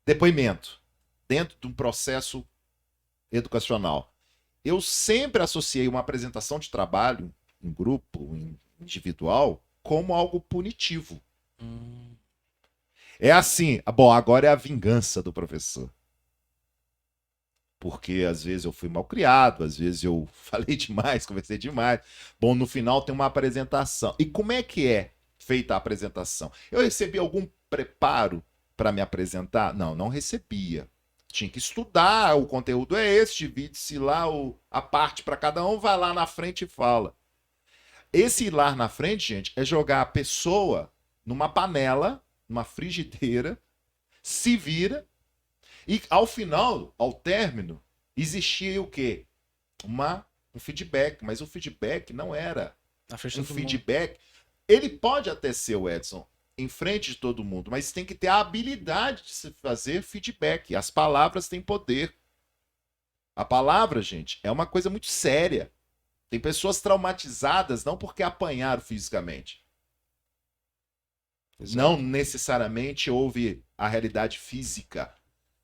depoimento dentro de um processo educacional. Eu sempre associei uma apresentação de trabalho em grupo, em individual, como algo punitivo. É assim, bom, agora é a vingança do professor. Porque às vezes eu fui mal criado, às vezes eu falei demais, conversei demais. Bom, no final tem uma apresentação. E como é que é feita a apresentação? Eu recebi algum preparo para me apresentar? Não, não recebia. Tinha que estudar, o conteúdo é esse, divide-se lá a parte para cada um, vai lá na frente e fala. Esse ir lá na frente, gente, é jogar a pessoa numa panela, numa frigideira, se vira. E ao final, ao término, existia o quê? Um feedback, mas o feedback não era um feedback. Ele pode até ser, o Edson, em frente de todo mundo, mas tem que ter a habilidade de se fazer feedback. As palavras têm poder. A palavra, gente, é uma coisa muito séria. Tem pessoas traumatizadas não porque apanharam fisicamente. Exato. Não necessariamente houve a realidade física.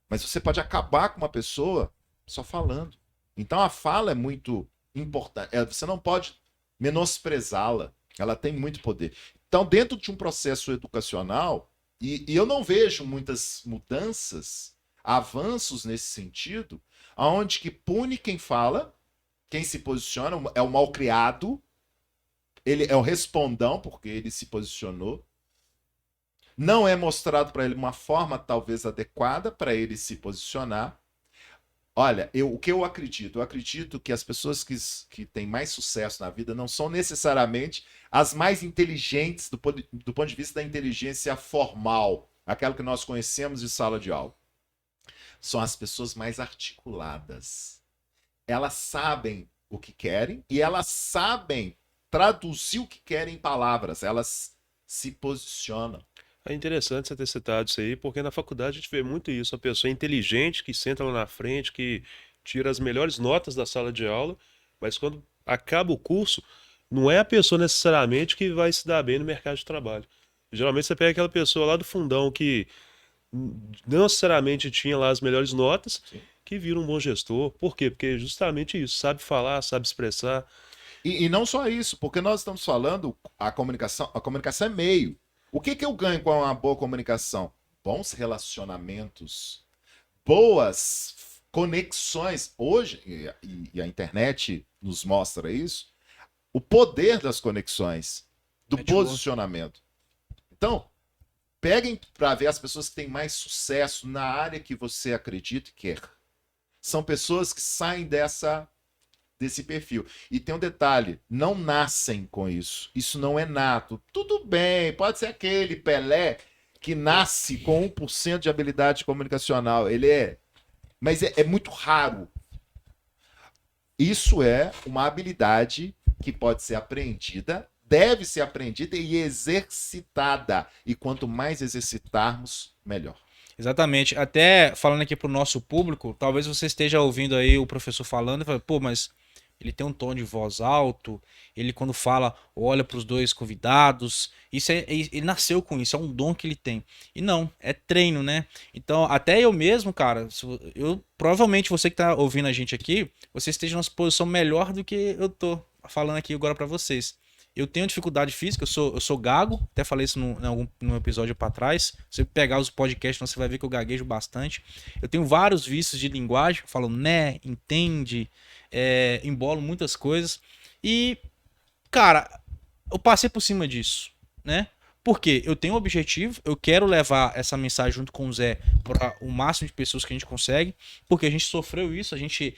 Mas você pode acabar com uma pessoa só falando. Então a fala é muito importante. Você não pode menosprezá-la. Ela tem muito poder. Então, dentro de um processo educacional, e eu não vejo muitas mudanças, avanços nesse sentido, onde que pune quem fala, quem se posiciona, é o malcriado, ele é o respondão, porque ele se posicionou. Não é mostrado para ele uma forma talvez adequada para ele se posicionar. Olha, o que eu acredito? Eu acredito que as pessoas que têm mais sucesso na vida não são necessariamente as mais inteligentes do ponto de vista da inteligência formal, aquela que nós conhecemos de sala de aula. São as pessoas mais articuladas. Elas sabem o que querem e elas sabem traduzir o que querem em palavras. Elas se posicionam. É interessante você ter citado isso aí, porque na faculdade a gente vê muito isso. A pessoa inteligente que senta lá na frente, que tira as melhores notas da sala de aula, mas quando acaba o curso, não é a pessoa necessariamente que vai se dar bem no mercado de trabalho. Geralmente você pega aquela pessoa lá do fundão que não necessariamente tinha lá as melhores notas, que vira um bom gestor. Por quê? Porque é justamente isso, sabe falar, sabe expressar. E não só isso, porque nós estamos falando, a comunicação é meio. O que que eu ganho com uma boa comunicação? Bons relacionamentos, boas conexões. Hoje, e a internet nos mostra isso, o poder das conexões, do Network. posicionamento. Então, peguem para ver as pessoas que têm mais sucesso na área que você acredita e quer. São pessoas que saem desse perfil. E tem um detalhe, não nascem com isso. Isso não é nato. Tudo bem, pode ser aquele Pelé que nasce com 1% de habilidade comunicacional. Mas é muito raro. Isso é uma habilidade que pode ser aprendida, deve ser aprendida e exercitada. E quanto mais exercitarmos, melhor. Exatamente. Até falando aqui pro nosso público, talvez você esteja ouvindo aí o professor falando e fala, pô, mas ele tem um tom de voz alto, ele quando fala, olha para os dois convidados, ele nasceu com isso, é um dom que ele tem. E não, é treino, né? Então, até eu mesmo, cara, provavelmente você que tá ouvindo a gente aqui, você esteja numa posição melhor do que eu tô falando aqui agora para vocês. Eu tenho dificuldade física, eu sou gago, até falei isso num episódio para trás. Se você pegar os podcasts, você vai ver que eu gaguejo bastante. Eu tenho vários vícios de linguagem, eu falo né, entende, embolo muitas coisas. E, cara, eu passei por cima disso, né? Porque eu tenho um objetivo, eu quero levar essa mensagem junto com o Zé para o máximo de pessoas que a gente consegue, porque a gente sofreu isso, a gente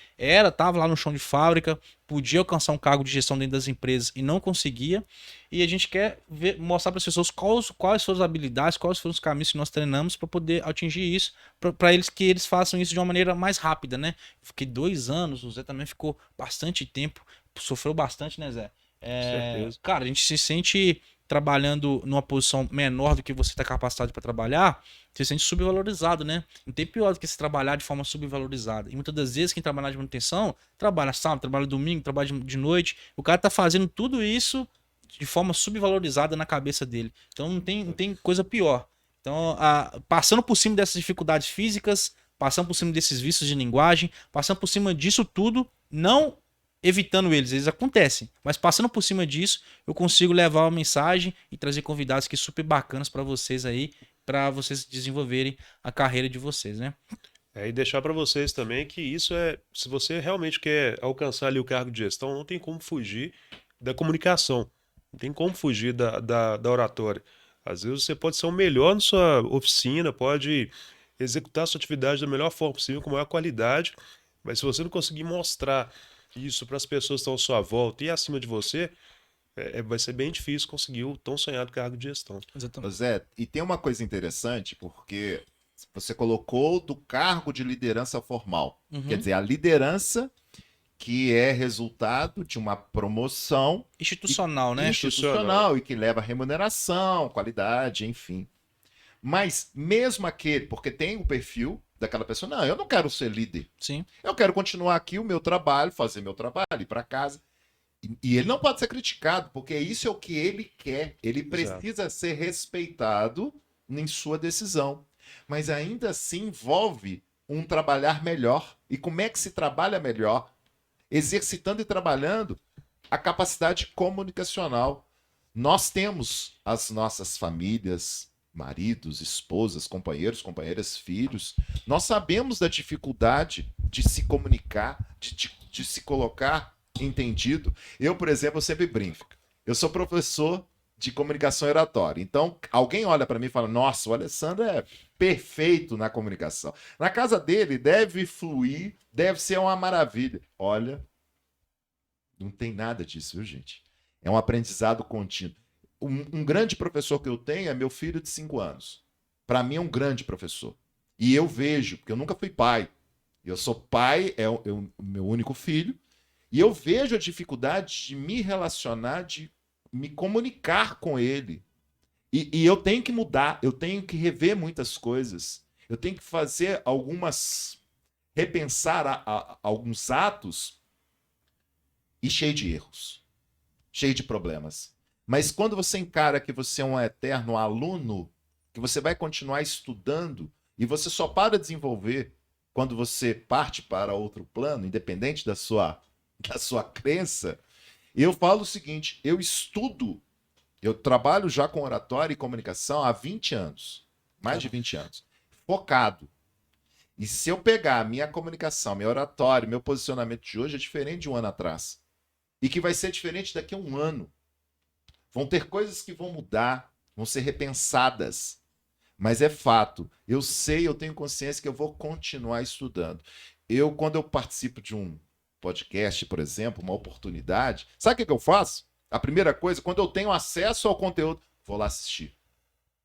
tava lá no chão de fábrica, podia alcançar um cargo de gestão dentro das empresas e não conseguia, e a gente quer mostrar para as pessoas quais foram as habilidades, quais foram os caminhos que nós treinamos para poder atingir isso, para eles que eles façam isso de uma maneira mais rápida, né? Fiquei 2 anos, o Zé também ficou bastante tempo, sofreu bastante, né, Zé? Certeza. Cara, a gente se sente trabalhando numa posição menor do que você está capacitado para trabalhar, você se sente subvalorizado, né? Não tem pior do que se trabalhar de forma subvalorizada. E muitas das vezes quem trabalha de manutenção, trabalha sábado, trabalha domingo, trabalha de noite, o cara tá fazendo tudo isso de forma subvalorizada na cabeça dele. Então não tem coisa pior. Então, passando por cima dessas dificuldades físicas, passando por cima desses vícios de linguagem, passando por cima disso tudo, não evitando eles acontecem, mas passando por cima disso, eu consigo levar uma mensagem e trazer convidados que super bacanas para vocês aí, para vocês desenvolverem a carreira de vocês, né? E deixar para vocês também que isso se você realmente quer alcançar ali o cargo de gestão, não tem como fugir da comunicação, não tem como fugir da oratória. Às vezes você pode ser o melhor na sua oficina, pode executar a sua atividade da melhor forma possível, com maior qualidade, mas se você não conseguir mostrar isso para as pessoas que estão à sua volta e acima de você, vai ser bem difícil conseguir o tão sonhado cargo de gestão. Exatamente. Zé, e tem uma coisa interessante, porque você colocou do cargo de liderança formal. Quer dizer, a liderança que é resultado de uma promoção Institucional, né? institucional e que leva remuneração, qualidade, enfim. Mas mesmo aquele, porque tem o perfil daquela pessoa, não, eu não quero ser líder. Sim. Eu quero continuar aqui o meu trabalho, fazer meu trabalho, ir para casa. E ele não pode ser criticado, porque isso é o que ele quer. Ele precisa ser respeitado em sua decisão. Mas ainda assim envolve um trabalhar melhor. E como é que se trabalha melhor? Exercitando e trabalhando a capacidade comunicacional. Nós temos as nossas famílias, maridos, esposas, companheiros, companheiras, filhos. Nós sabemos da dificuldade de se comunicar, de se colocar entendido. Eu, por exemplo, eu sempre brinco. Eu sou professor de comunicação oratória. Então, alguém olha para mim e fala, nossa, o Alessandro é perfeito na comunicação. Na casa dele deve fluir, deve ser uma maravilha. Olha, não tem nada disso, viu, gente? É um aprendizado contínuo. Um grande professor que eu tenho é meu filho de 5 anos. Para mim é um grande professor. E eu vejo, porque eu nunca fui pai. Eu sou pai, é o meu único filho. E eu vejo a dificuldade de me relacionar, de me comunicar com ele. E eu tenho que mudar, eu tenho que rever muitas coisas. Eu tenho que fazer repensar alguns atos e cheio de erros. cheio de problemas. Mas quando você encara que você é um eterno aluno, que você vai continuar estudando e você só para de desenvolver quando você parte para outro plano, independente da sua crença, eu falo o seguinte, eu trabalho já com oratória e comunicação há 20 anos, mais de 20 anos, focado. E se eu pegar a minha comunicação, meu oratório, meu posicionamento de hoje é diferente de um ano atrás. E que vai ser diferente daqui a um ano. Vão ter coisas que vão mudar, vão ser repensadas. Mas é fato. Eu sei, eu tenho consciência que eu vou continuar estudando. Quando eu participo de um podcast, por exemplo, uma oportunidade, sabe o que eu faço? A primeira coisa, quando eu tenho acesso ao conteúdo, vou lá assistir.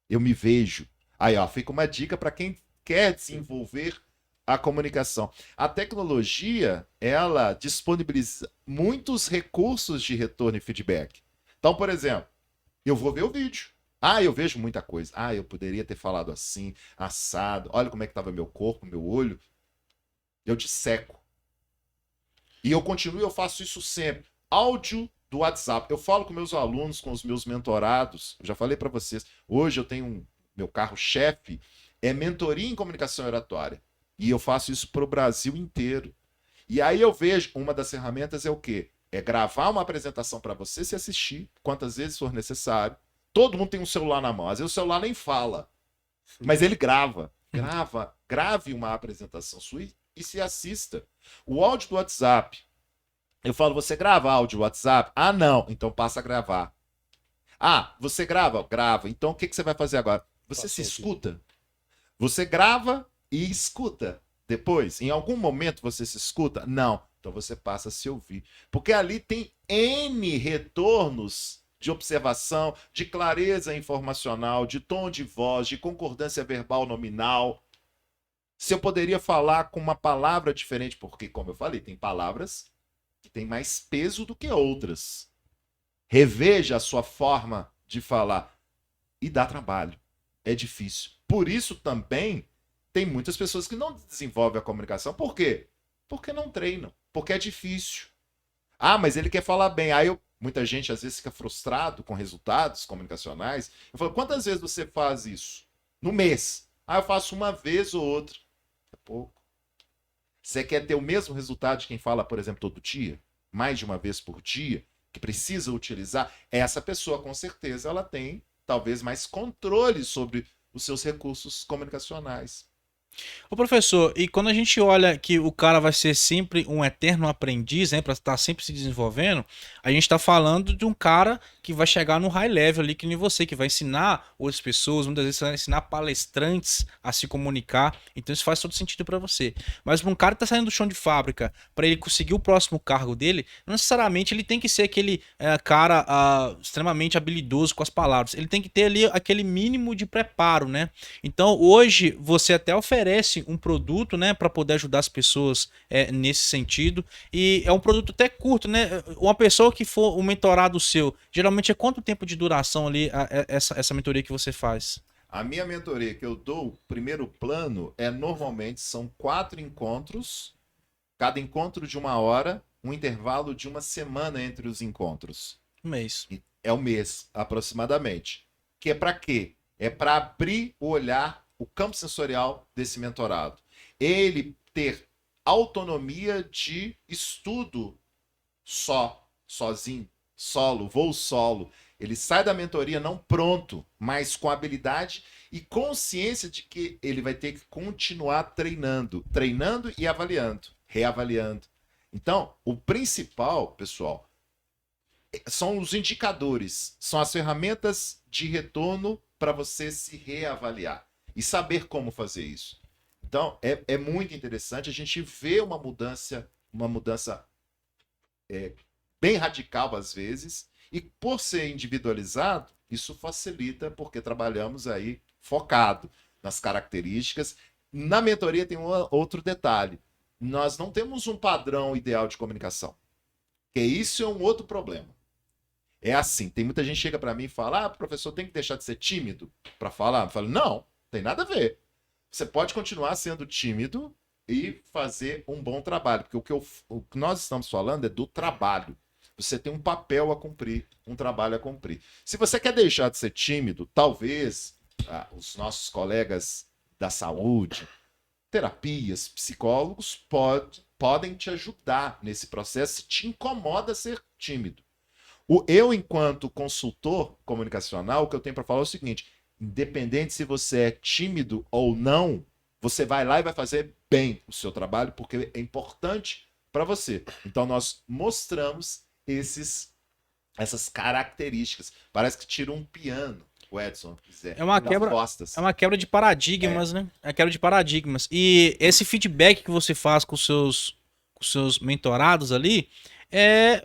Eu me vejo. Aí, ó, fica uma dica para quem quer desenvolver a comunicação. A tecnologia, ela disponibiliza muitos recursos de retorno e feedback. Então, por exemplo, eu vou ver o vídeo. Eu vejo muita coisa. Eu poderia ter falado assim, assado. Olha como é que estava meu corpo, meu olho. Eu disseco. E eu continuo, eu faço isso sempre. Áudio do WhatsApp. Eu falo com meus alunos, com os meus mentorados. Eu já falei para vocês. Hoje eu tenho meu carro-chefe é mentoria em comunicação oratória. E eu faço isso para o Brasil inteiro. E aí eu vejo, uma das ferramentas é o quê? É gravar uma apresentação para você se assistir, quantas vezes for necessário. Todo mundo tem um celular na mão. Às vezes o celular nem fala, mas ele grava. Grave uma apresentação sua e se assista. O áudio do WhatsApp. Eu falo, você grava áudio do WhatsApp? Não. Então passa a gravar. Você grava? Grava. Então o que você vai fazer agora? Você se escuta? Você grava e escuta depois. Em algum momento você se escuta? Não. Então você passa a se ouvir. Porque ali tem N retornos de observação, de clareza informacional, de tom de voz, de concordância verbal nominal. Se eu poderia falar com uma palavra diferente, porque, como eu falei, tem palavras que têm mais peso do que outras. Reveja a sua forma de falar. E dá trabalho. É difícil. Por isso também tem muitas pessoas que não desenvolvem a comunicação. Por quê? Porque não treinam. Porque é difícil. Mas ele quer falar bem. Muita gente às vezes fica frustrado com resultados comunicacionais. Eu falo, quantas vezes você faz isso? No mês. Eu faço uma vez ou outra. É pouco. Você quer ter o mesmo resultado de quem fala, por exemplo, todo dia? Mais de uma vez por dia? Que precisa utilizar? Essa pessoa, com certeza, ela tem talvez mais controle sobre os seus recursos comunicacionais. Ô professor, e quando a gente olha que o cara vai ser sempre um eterno aprendiz, né, para estar sempre se desenvolvendo, a gente está falando de um cara que vai chegar no high level ali, que nem você, que vai ensinar outras pessoas, muitas vezes você vai ensinar palestrantes a se comunicar, então isso faz todo sentido para você. Mas para um cara que está saindo do chão de fábrica, para ele conseguir o próximo cargo dele, não necessariamente ele tem que ser aquele cara extremamente habilidoso com as palavras, ele tem que ter ali aquele mínimo de preparo, né? Então hoje você até oferece um produto, né, para poder ajudar as pessoas nesse sentido, e é um produto até curto, né? Uma pessoa que for um mentorado seu, geralmente é quanto tempo de duração ali essa mentoria que você faz? A minha mentoria que eu dou, o primeiro plano, normalmente são 4 encontros, cada encontro de 1 hora, um intervalo de 1 semana entre os encontros. Um mês. É um mês, aproximadamente. Que é para quê? É para abrir o olhar, o campo sensorial desse mentorado. Ele ter autonomia de estudo sozinho, voo solo. Ele sai da mentoria não pronto, mas com habilidade e consciência de que ele vai ter que continuar treinando e avaliando, reavaliando. Então, o principal, pessoal, são os indicadores, são as ferramentas de retorno para você se reavaliar e saber como fazer isso. Então, é muito interessante a gente ver uma mudança bem radical às vezes, e por ser individualizado, isso facilita porque trabalhamos aí focado nas características. Na mentoria tem outro detalhe. Nós não temos um padrão ideal de comunicação, porque isso é um outro problema. É assim, tem muita gente que chega para mim e fala, professor, tem que deixar de ser tímido para falar? Eu falo, não, tem nada a ver. Você pode continuar sendo tímido e fazer um bom trabalho, porque o que nós estamos falando é do trabalho. Você tem um papel a cumprir, um trabalho a cumprir. Se você quer deixar de ser tímido, talvez os nossos colegas da saúde, terapias, psicólogos podem te ajudar nesse processo se te incomoda ser tímido. Eu, enquanto consultor comunicacional, o que eu tenho para falar é o seguinte: independente se você é tímido ou não, você vai lá e vai fazer bem o seu trabalho, porque é importante para você. Então, nós mostramos essas características. Parece que tira um piano, o Edson, quiser. É uma quebra de paradigmas, né? É uma quebra de paradigmas. E esse feedback que você faz com os seus mentorados ali,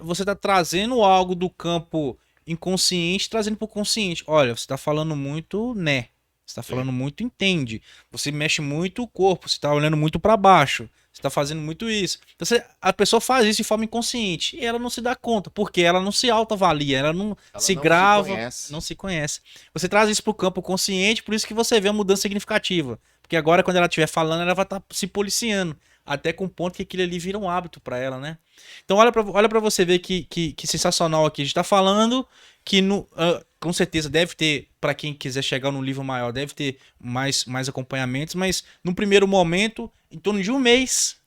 você tá trazendo algo do campo inconsciente, trazendo pro consciente. Olha, você tá falando muito, né? Você tá falando muito, entende. Você mexe muito o corpo, você tá olhando muito para baixo. Você tá fazendo muito isso. Então, a pessoa faz isso de forma inconsciente e ela não se dá conta, porque ela não se autoavalia, ela não grava, não se conhece. Você traz isso pro campo consciente, por isso que você vê uma mudança significativa. Porque agora, quando ela estiver falando, ela vai estar se policiando. Até com o ponto que aquilo ali vira um hábito para ela, né? Então, olha para você ver que sensacional aqui. A gente tá falando que, com certeza, deve ter, para quem quiser chegar num nível maior, deve ter mais acompanhamentos, mas num primeiro momento, em torno de um mês,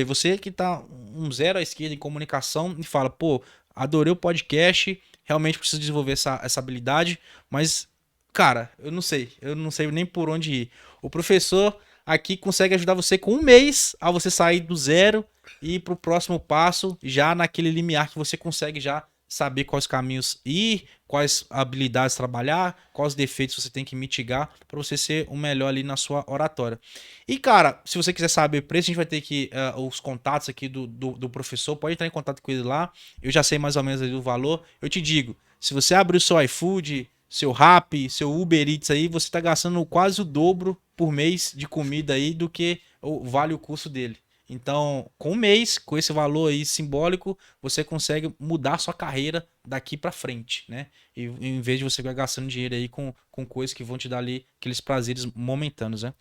você que tá um zero à esquerda em comunicação e fala, pô, adorei o podcast, realmente preciso desenvolver essa habilidade, mas, cara, eu não sei nem por onde ir. O professor aqui consegue ajudar você com um mês a você sair do zero e ir pro próximo passo, já naquele limiar que você consegue já saber quais caminhos ir, quais habilidades trabalhar, quais defeitos você tem que mitigar para você ser o melhor ali na sua oratória. E, cara, se você quiser saber preço, a gente vai ter aqui os contatos aqui do professor, pode entrar em contato com ele lá, eu já sei mais ou menos ali o valor. Eu te digo, se você abrir o seu iFood, seu Rappi, seu Uber Eats aí, você tá gastando quase o dobro por mês de comida aí do que vale o custo dele. Então, com um mês, com esse valor aí simbólico, você consegue mudar a sua carreira daqui para frente, né? E em vez de você ficar gastando dinheiro aí com coisas que vão te dar ali aqueles prazeres momentâneos, né?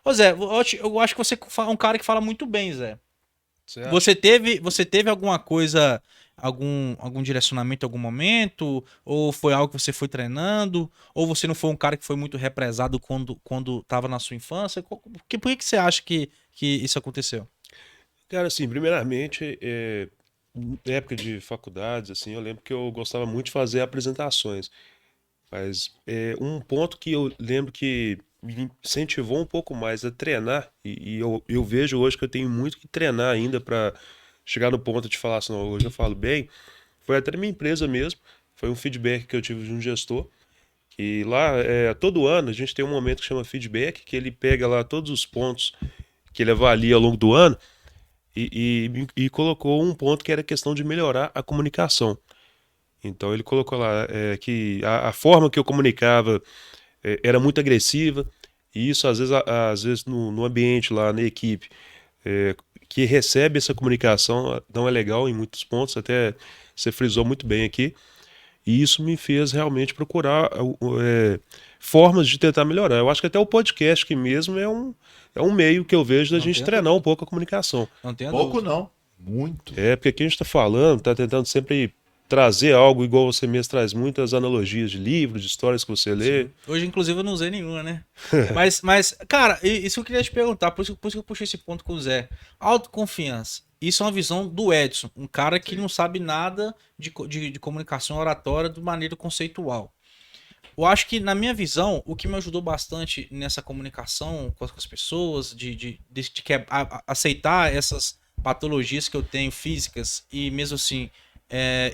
Ô Zé, eu acho que você é um cara que fala muito bem, Zé. Você teve alguma coisa, algum direcionamento em algum momento? Ou foi algo que você foi treinando? Ou você não foi um cara que foi muito represado quando estava na sua infância? Por que você acha que isso aconteceu? Cara, assim, primeiramente, na época de faculdades, assim, eu lembro que eu gostava muito de fazer apresentações. Mas um ponto que eu lembro que me incentivou um pouco mais a treinar, e eu vejo hoje que eu tenho muito que treinar ainda para chegar no ponto de falar assim, hoje eu falo bem, foi até na minha empresa mesmo, foi um feedback que eu tive de um gestor, que lá, todo ano, a gente tem um momento que chama feedback, que ele pega lá todos os pontos que ele avalia ao longo do ano, e colocou um ponto que era a questão de melhorar a comunicação. Então ele colocou lá que a forma que eu comunicava era muito agressiva, e isso às vezes no ambiente lá, na equipe, que recebe essa comunicação não é legal em muitos pontos, até você frisou muito bem aqui, e isso me fez realmente procurar formas de tentar melhorar. Eu acho que até o podcast aqui mesmo é um meio que eu vejo da gente treinar um pouco a comunicação. Não tem pouco não, muito. Porque aqui a gente está falando, está tentando sempre trazer algo igual você mesmo traz muitas analogias de livros, de histórias que você lê. Sim. Hoje, inclusive, eu não usei nenhuma, né? mas, cara, isso eu queria te perguntar, por isso que eu puxei esse ponto com o Zé. Autoconfiança. Isso é uma visão do Edson, um cara que não sabe nada de comunicação oratória de maneira conceitual. Eu acho que, na minha visão, o que me ajudou bastante nessa comunicação com as pessoas, de aceitar essas patologias que eu tenho físicas e mesmo assim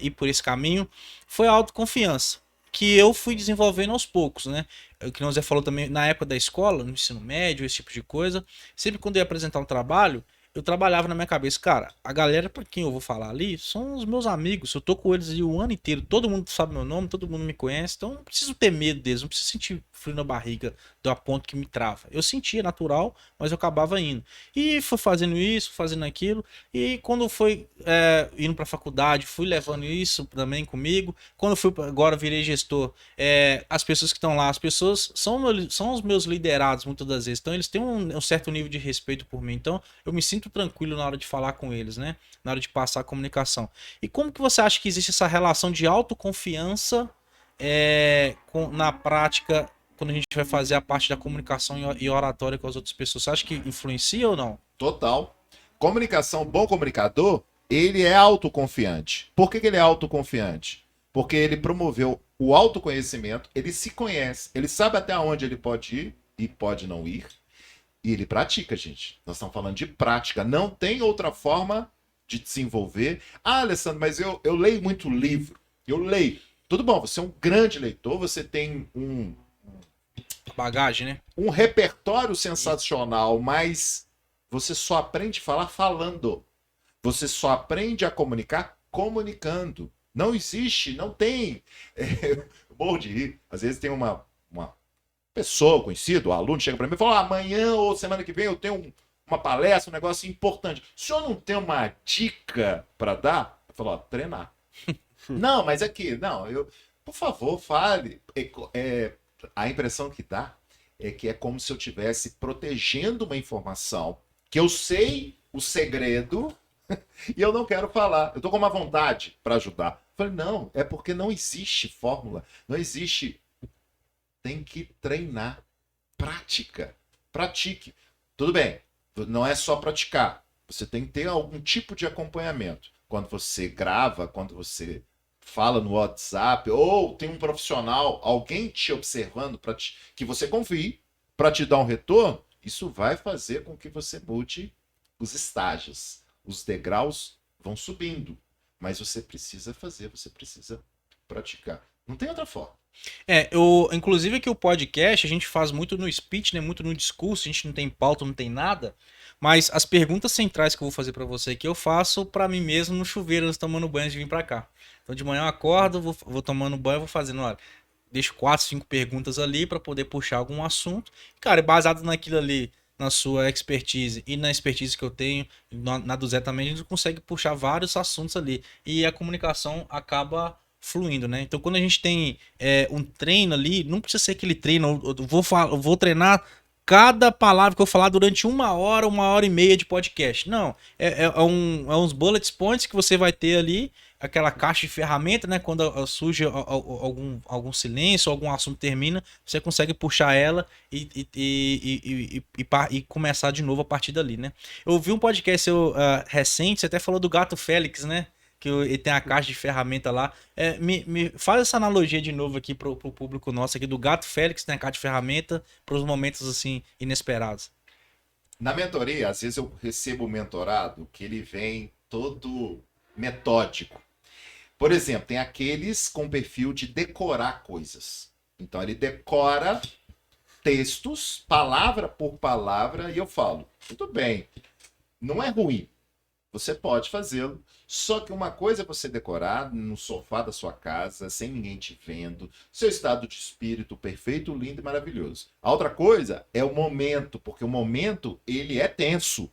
ir por esse caminho, foi a autoconfiança, que eu fui desenvolvendo aos poucos, né? O que o Zé falou também, na época da escola, no ensino médio, esse tipo de coisa, sempre quando eu ia apresentar um trabalho, eu trabalhava na minha cabeça, cara, a galera pra quem eu vou falar ali são os meus amigos, eu tô com eles ali o ano inteiro, todo mundo sabe meu nome, todo mundo me conhece, então não preciso ter medo deles, não preciso sentir frio na barriga do ponto que me trava. Eu sentia natural, mas eu acabava indo. E fui fazendo isso, fazendo aquilo, e quando foi indo pra faculdade, fui levando isso também comigo. Quando fui agora virei gestor, as pessoas que estão lá, as pessoas são os meus liderados muitas das vezes, então eles têm um certo nível de respeito por mim, então eu me sinto muito tranquilo na hora de falar com eles, né? Na hora de passar a comunicação. E como que você acha que existe essa relação de autoconfiança na prática, quando a gente vai fazer a parte da comunicação e oratória com as outras pessoas? Você acha que influencia ou não? Total. Comunicação, bom comunicador, ele é autoconfiante. Por que ele é autoconfiante? Porque ele promoveu o autoconhecimento, ele se conhece, ele sabe até onde ele pode ir e pode não ir, e ele pratica, gente. Nós estamos falando de prática, não tem outra forma de desenvolver. Ah, Alessandro, mas eu leio muito livro, eu leio. Tudo bom, você é um grande leitor, você tem Bagagem, né? um repertório sensacional, mas você só aprende a falar falando. Você só aprende a comunicar comunicando. Não existe, não tem. Eu morro de rir. Às vezes tem uma pessoa conhecida, um aluno, chega para mim e fala: amanhã ou semana que vem eu tenho uma palestra, um negócio importante. O senhor não tem uma dica para dar? Eu falo: treinar. Não, mas aqui, não, por favor, fale. A impressão que dá é que é como se eu estivesse protegendo uma informação que eu sei o segredo e eu não quero falar. Eu tô com uma vontade para ajudar. Eu falei: não, é porque não existe fórmula, não existe. Tem que treinar. Prática. Pratique. Tudo bem, não é só praticar. Você tem que ter algum tipo de acompanhamento. Quando você grava, quando você fala no WhatsApp, ou tem um profissional, alguém te observando, que você confie, para te dar um retorno, isso vai fazer com que você mude os estágios. Os degraus vão subindo. Mas você precisa fazer, você precisa praticar. Não tem outra forma. Inclusive que o podcast a gente faz muito no speech, né? Muito no discurso, a gente não tem pauta, não tem nada. Mas as perguntas centrais que eu vou fazer pra você aqui, eu faço pra mim mesmo no chuveiro, antes de tomando banho, antes de vir pra cá. Então de manhã eu acordo, vou tomando banho, vou fazendo, olha, deixo 4, 5 perguntas ali pra poder puxar algum assunto. Cara, baseado naquilo ali, na sua expertise e na expertise que eu tenho, na do Zé também, a gente consegue puxar vários assuntos ali. E a comunicação acaba fluindo, né? Então, quando a gente tem um treino ali, não precisa ser aquele treino, eu vou treinar cada palavra que eu falar durante 1 hora, 1 hora e meia de podcast. Não, uns bullet points que você vai ter ali, aquela caixa de ferramenta, né? Quando surge algum silêncio, algum assunto termina, você consegue puxar ela e começar de novo a partir dali, né? Eu ouvi um podcast recente, você até falou do Gato Félix, né? Que ele tem a caixa de ferramenta lá. Me faz essa analogia de novo aqui pro público nosso aqui do Gato Félix, tem a caixa de ferramenta para os momentos assim inesperados. Na mentoria, às vezes eu recebo o mentorado que ele vem todo metódico. Por exemplo, tem aqueles com perfil de decorar coisas. Então ele decora textos, palavra por palavra, e eu falo: tudo bem, não é ruim. Você pode fazê-lo. Só que uma coisa é você decorar no sofá da sua casa, sem ninguém te vendo, seu estado de espírito perfeito, lindo e maravilhoso. A outra coisa é o momento, porque o momento, ele é tenso.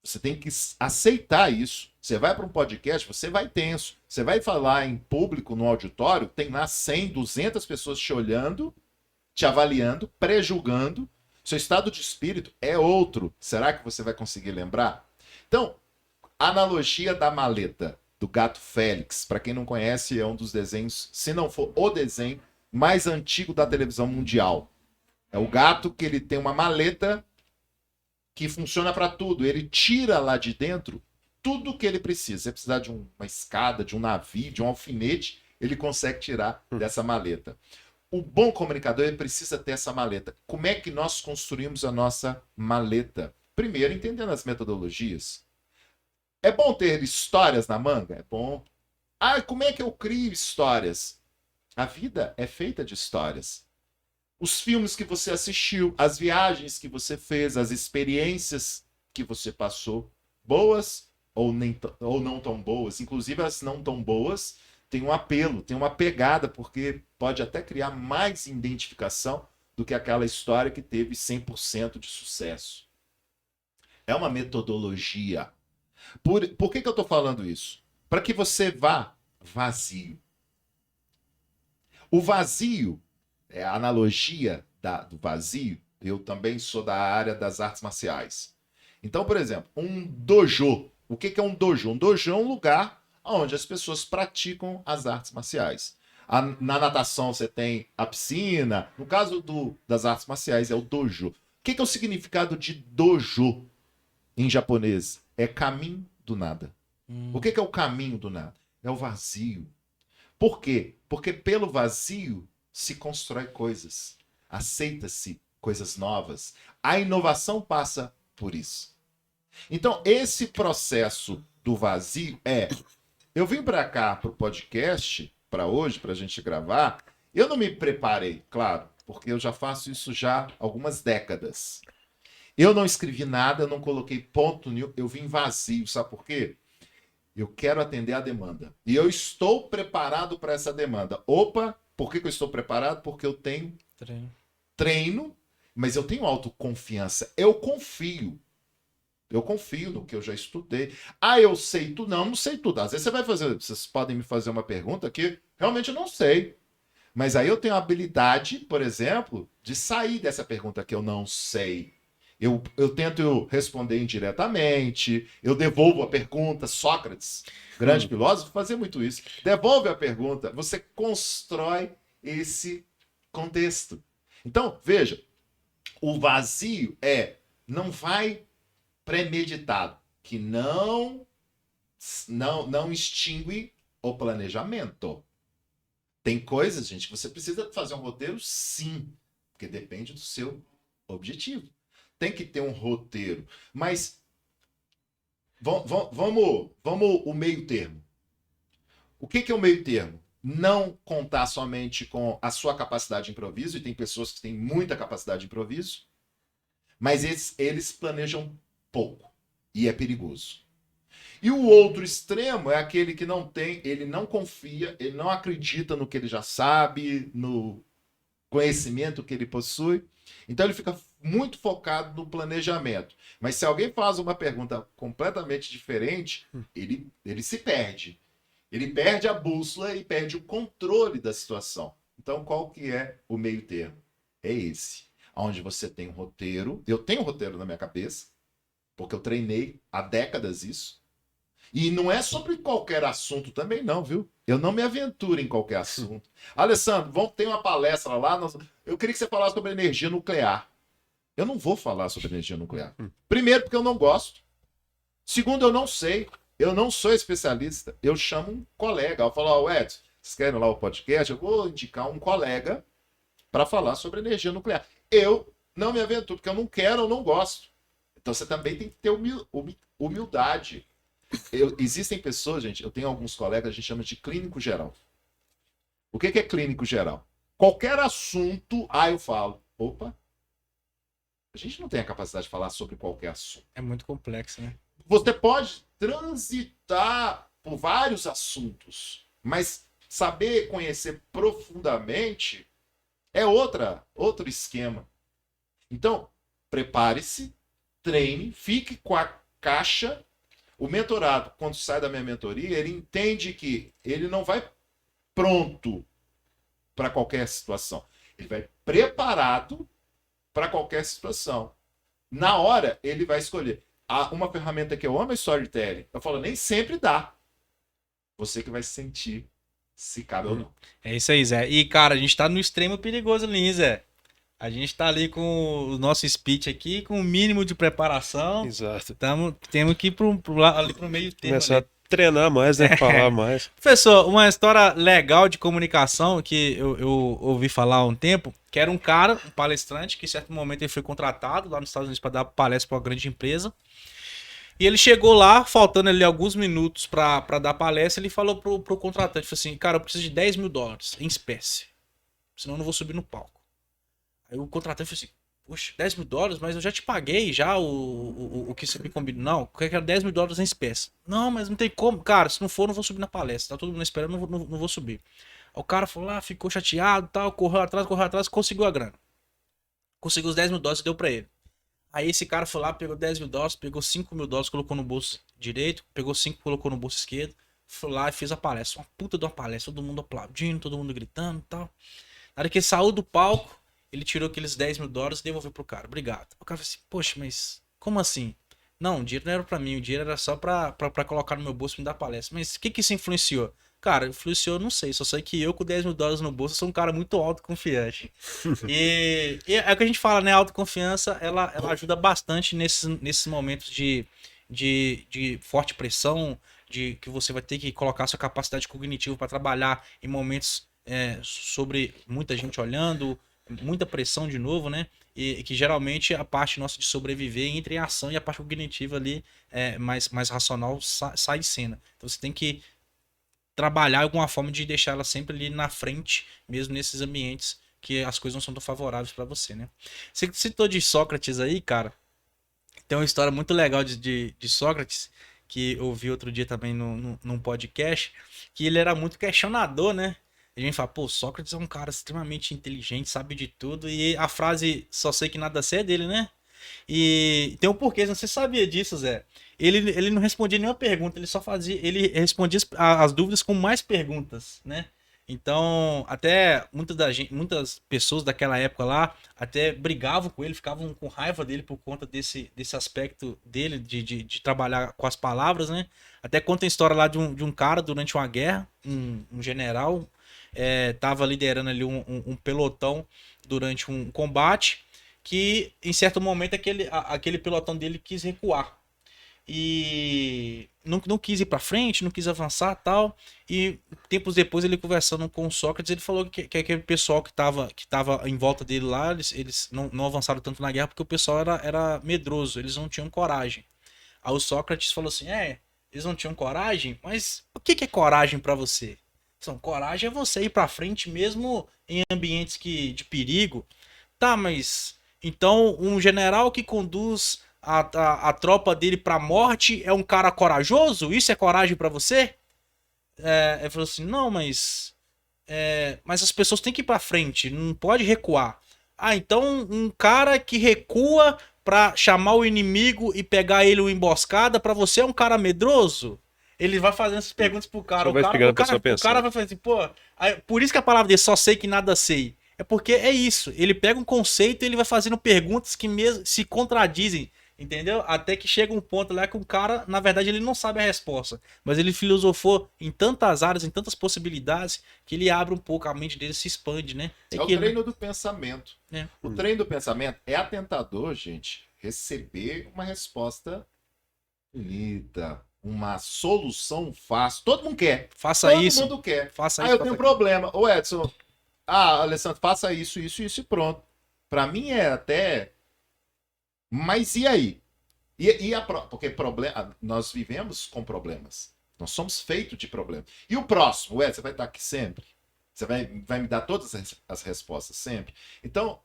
Você tem que aceitar isso. Você vai para um podcast, você vai tenso. Você vai falar em público, no auditório, tem lá 100, 200 pessoas te olhando, te avaliando, pré-julgando. Seu estado de espírito é outro. Será que você vai conseguir lembrar? Então, analogia da maleta do Gato Félix, para quem não conhece, é um dos desenhos, se não for o desenho mais antigo da televisão mundial. É o gato que ele tem uma maleta que funciona para tudo. Ele tira lá de dentro tudo que ele precisa. Se precisar de uma escada, de um navio, de um alfinete, ele consegue tirar dessa maleta. O bom comunicador, ele precisa ter essa maleta. Como é que nós construímos a nossa maleta? Primeiro, entendendo as metodologias. É bom ter histórias na manga? É bom. Ah, como é que eu crio histórias? A vida é feita de histórias. Os filmes que você assistiu, as viagens que você fez, as experiências que você passou, boas ou não tão boas, inclusive as não tão boas, tem um apelo, tem uma pegada, porque pode até criar mais identificação do que aquela história que teve 100% de sucesso. É uma metodologia. Por que eu estou falando isso? Para que você vá vazio. O vazio, a analogia do vazio, eu também sou da área das artes marciais. Então, por exemplo, um dojo. O que que é um dojo? Um dojo é um lugar onde as pessoas praticam as artes marciais. Na natação você tem a piscina. No caso das artes marciais é o dojo. O que que é o significado de dojo em japonês? É caminho do nada. O que que é o caminho do nada? É o vazio. Por quê? Porque pelo vazio se constrói coisas. Aceita-se coisas novas. A inovação passa por isso. Então, esse processo do vazio eu vim para cá, para o podcast, para hoje, para a gente gravar, eu não me preparei, claro, porque eu já faço isso já há algumas décadas. Eu não escrevi nada, não coloquei ponto nenhum, eu vim vazio, sabe por quê? Eu quero atender a demanda. E eu estou preparado para essa demanda. Opa, por que eu estou preparado? Porque eu tenho treino, mas eu tenho autoconfiança. Eu confio. Eu confio no que eu já estudei. Ah, eu sei tudo. Não sei tudo. Às vezes vocês podem me fazer uma pergunta que realmente eu não sei. Mas aí eu tenho a habilidade, por exemplo, de sair dessa pergunta que eu não sei. Eu tento responder indiretamente, eu devolvo a pergunta. Sócrates, grande filósofo, fazia muito isso. Devolve a pergunta, você constrói esse contexto. Então, veja, o vazio não vai premeditado, que não extingue o planejamento. Tem coisas, gente, que você precisa fazer um roteiro, sim, porque depende do seu objetivo. Tem que ter um roteiro, mas vamos o meio termo. O que é o meio termo? Não contar somente com a sua capacidade de improviso, e tem pessoas que têm muita capacidade de improviso, mas eles planejam pouco, e é perigoso. E o outro extremo é aquele que não tem, ele não confia, ele não acredita no que ele já sabe, no conhecimento que ele possui, então ele fica muito focado no planejamento. Mas se alguém faz uma pergunta completamente diferente, ele se perde. Ele perde a bússola e perde o controle da situação. Então qual que é o meio termo? É esse, onde você tem um roteiro, eu tenho um roteiro na minha cabeça, porque eu treinei há décadas isso. E não é sobre qualquer assunto também não, viu? Eu não me aventuro em qualquer assunto. Alessandro, ter uma palestra lá. Eu queria que você falasse sobre energia nuclear. Eu não vou falar sobre energia nuclear. Primeiro, porque eu não gosto. Segundo, eu não sei. Eu não sou especialista. Eu chamo um colega. Eu falo, Edson, vocês querem lá o podcast? Eu vou indicar um colega para falar sobre energia nuclear. Eu não me aventuro, porque eu não quero, eu não gosto. Então você também tem que ter humildade. Existem pessoas, gente, eu tenho alguns colegas, a gente chama de clínico geral. O que é clínico geral? Qualquer assunto, eu falo. Opa, a gente não tem a capacidade de falar sobre qualquer assunto. É muito complexo, né? Você pode transitar por vários assuntos, mas saber conhecer profundamente é outro esquema. Então, prepare-se, treine, fique com a caixa. O mentorado, quando sai da minha mentoria, ele entende que ele não vai pronto para qualquer situação. Ele vai preparado para qualquer situação. Na hora, ele vai escolher. Uma ferramenta que eu amo é storytelling. Eu falo, nem sempre dá. Você que vai sentir se cabe ou não. É isso aí, Zé. E, cara, a gente tá no extremo perigoso ali, Zé. A gente tá ali com o nosso speech aqui, com o mínimo de preparação. Exato. Temos que ir ali pro meio termo. Começar a treinar mais, né? Falar mais. Professor, uma história legal de comunicação que eu ouvi falar há um tempo, que era um cara, um palestrante, que em certo momento ele foi contratado lá nos Estados Unidos para dar palestra para uma grande empresa. E ele chegou lá, faltando ali alguns minutos para dar palestra, ele falou pro contratante, falou assim, cara, eu preciso de $10 mil em espécie, senão eu não vou subir no palco. Aí o contratante falou assim, poxa, $10 mil, mas eu já te paguei já o que você me combinou. Não, eu quero $10 mil em espécie. Não, mas não tem como. Cara, se não for, eu não vou subir na palestra. Tá todo mundo esperando, não vou subir. Aí o cara falou lá, ficou chateado, tal, correu atrás, conseguiu a grana. Conseguiu os $10 mil e deu pra ele. Aí esse cara foi lá, pegou $10 mil, pegou $5 mil, colocou no bolso direito, pegou 5, colocou no bolso esquerdo, foi lá e fez a palestra. Uma puta de uma palestra, todo mundo aplaudindo, todo mundo gritando e tal. Na hora que ele saiu do palco, ele tirou aqueles $10 mil e devolveu pro cara. Obrigado. O cara falou assim, poxa, mas como assim? Não, o dinheiro não era pra mim, o dinheiro era só pra colocar no meu bolso e me dar palestra. Mas o que que isso influenciou? Cara, influenciou, não sei, só sei que eu com US$ 10.000 no bolso sou um cara muito autoconfiante. E é o que a gente fala, né? A autoconfiança, ela ajuda bastante nesses momentos de forte pressão, de que você vai ter que colocar sua capacidade cognitiva para trabalhar em momentos sobre muita gente olhando, muita pressão de novo, né? E que geralmente a parte nossa de sobreviver entra em ação e a parte cognitiva ali mais racional sai de cena. Então você tem que trabalhar alguma forma de deixar ela sempre ali na frente, mesmo nesses ambientes que as coisas não são tão favoráveis para você, né? Você citou de Sócrates aí, cara. Tem uma história muito legal de Sócrates, que eu vi outro dia também num podcast, que ele era muito questionador, né? A gente fala, pô, Sócrates é um cara extremamente inteligente, sabe de tudo, e a frase só sei que nada sei é dele, né? E tem um porquê, você sabia disso, Zé? Ele não respondia nenhuma pergunta, ele só fazia, ele respondia as dúvidas com mais perguntas, né? Então, até muitas pessoas daquela época lá até brigavam com ele, ficavam com raiva dele por conta desse aspecto dele, de trabalhar com as palavras, né? Até conta a história lá de um cara durante uma guerra, um general, tava liderando ali um pelotão durante um combate, que em certo momento aquele pelotão dele quis recuar e não quis ir pra frente, não quis avançar tal. E tempos depois ele conversando com o Sócrates, ele falou que aquele pessoal que tava em volta dele lá, eles não avançaram tanto na guerra porque o pessoal era medroso, eles não tinham coragem. Aí o Sócrates falou assim: eles não tinham coragem, mas o que é coragem pra você? Coragem é você ir pra frente mesmo em ambientes de perigo. Tá, mas então um general que conduz a tropa dele pra morte é um cara corajoso? Isso é coragem pra você? Ele falou assim, não, mas as pessoas têm que ir pra frente, não pode recuar. Ah, então um cara que recua pra chamar o inimigo e pegar ele uma emboscada, pra você é um cara medroso? Ele vai fazendo essas perguntas pro cara. Só vai pegando a pessoa O cara pensando. vai fazer assim, pô. Por isso que a palavra dele, só sei que nada sei. É porque é isso. Ele pega um conceito e ele vai fazendo perguntas que mesmo se contradizem. Entendeu? Até que chega um ponto lá que o cara, na verdade, ele não sabe a resposta. Mas ele filosofou em tantas áreas, em tantas possibilidades, que ele abre um pouco, a mente dele se expande, né? É o treino do pensamento. É. O treino do pensamento é atentador, gente, receber uma resposta bonita, uma solução fácil. Todo mundo quer. Faça Todo isso. mundo quer. Faça Ah, isso. eu tenho um problema. Ô, Edson, Alessandro, faça isso e pronto. Pra mim é até... Mas e aí? Porque problema, nós vivemos com problemas. Nós somos feitos de problemas. E o próximo? Ué, você vai estar aqui sempre? Você vai me dar todas as respostas sempre? Então,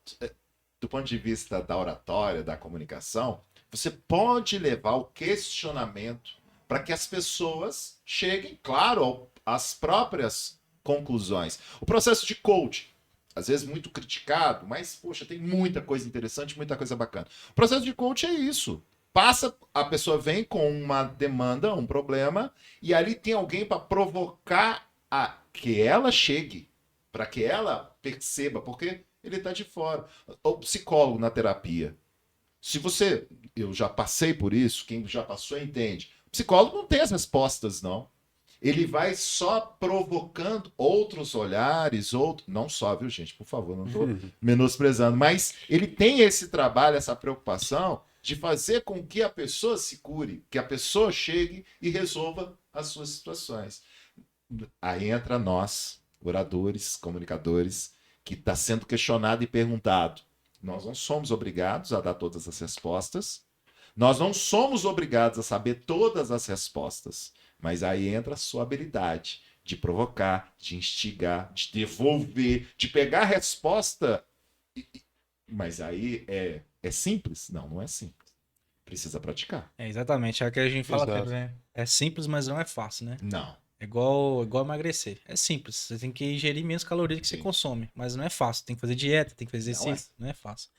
do ponto de vista da oratória, da comunicação, você pode levar o questionamento para que as pessoas cheguem, claro, às próprias conclusões. O processo de coaching, às vezes muito criticado, mas, poxa, tem muita coisa interessante, muita coisa bacana. O processo de coaching é isso. A pessoa vem com uma demanda, um problema, e ali tem alguém para provocar que ela chegue, para que ela perceba, porque ele está de fora. O psicólogo na terapia. Eu já passei por isso, quem já passou entende. O psicólogo não tem as respostas, não. Ele vai só provocando outros olhares, não só, viu, gente? Por favor, não estou menosprezando, mas ele tem esse trabalho, essa preocupação de fazer com que a pessoa se cure, que a pessoa chegue e resolva as suas situações. Aí entra nós, oradores, comunicadores, que está sendo questionado e perguntado. Nós não somos obrigados a dar todas as respostas, nós não somos obrigados a saber todas as respostas. Mas aí entra a sua habilidade de provocar, de instigar, de devolver, de pegar a resposta. Mas aí é simples? Não, não é simples. Precisa praticar. Exatamente. É o que a gente fala Exato. sempre, né? É simples, mas não é fácil, né? Não. É igual emagrecer. É simples. Você tem que ingerir menos calorias que você Sim. consome. Mas não é fácil. Tem que fazer dieta, tem que fazer exercício. Não é fácil.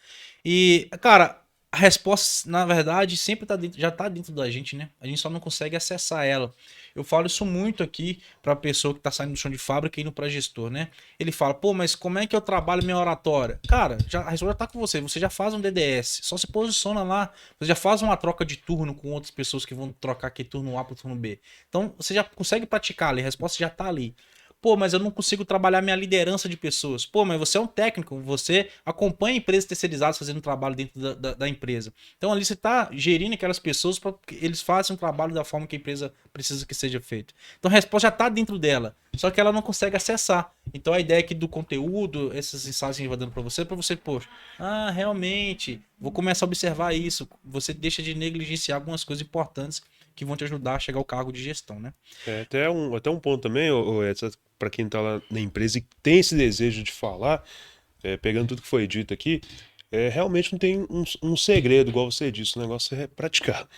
E, cara, A resposta, na verdade, sempre tá dentro, já tá dentro da gente, né? A gente só não consegue acessar ela. Eu falo isso muito aqui pra pessoa que tá saindo do chão de fábrica e indo pra gestor, né? Ele fala, pô, mas como é que eu trabalho minha oratória? Cara, a resposta já tá com você. Você já faz um DDS, só se posiciona lá. Você já faz uma troca de turno com outras pessoas que vão trocar aqui turno A pro turno B. Então, você já consegue praticar ali, a resposta já tá ali. Pô, mas eu não consigo trabalhar minha liderança de pessoas. Pô, mas você é um técnico, você acompanha empresas terceirizadas fazendo trabalho dentro da empresa. Então ali você está gerindo aquelas pessoas para que eles façam o trabalho da forma que a empresa precisa que seja feito. Então a resposta já está dentro dela, só que ela não consegue acessar. Então a ideia aqui do conteúdo, esses insights que a gente vai dando para você, pô, realmente, vou começar a observar isso. Você deixa de negligenciar algumas coisas importantes que vão te ajudar a chegar ao cargo de gestão, né? Até um ponto também, Edson, para quem está lá na empresa e tem esse desejo de falar, pegando tudo que foi dito aqui, realmente não tem um segredo, igual você disse, o negócio é praticar.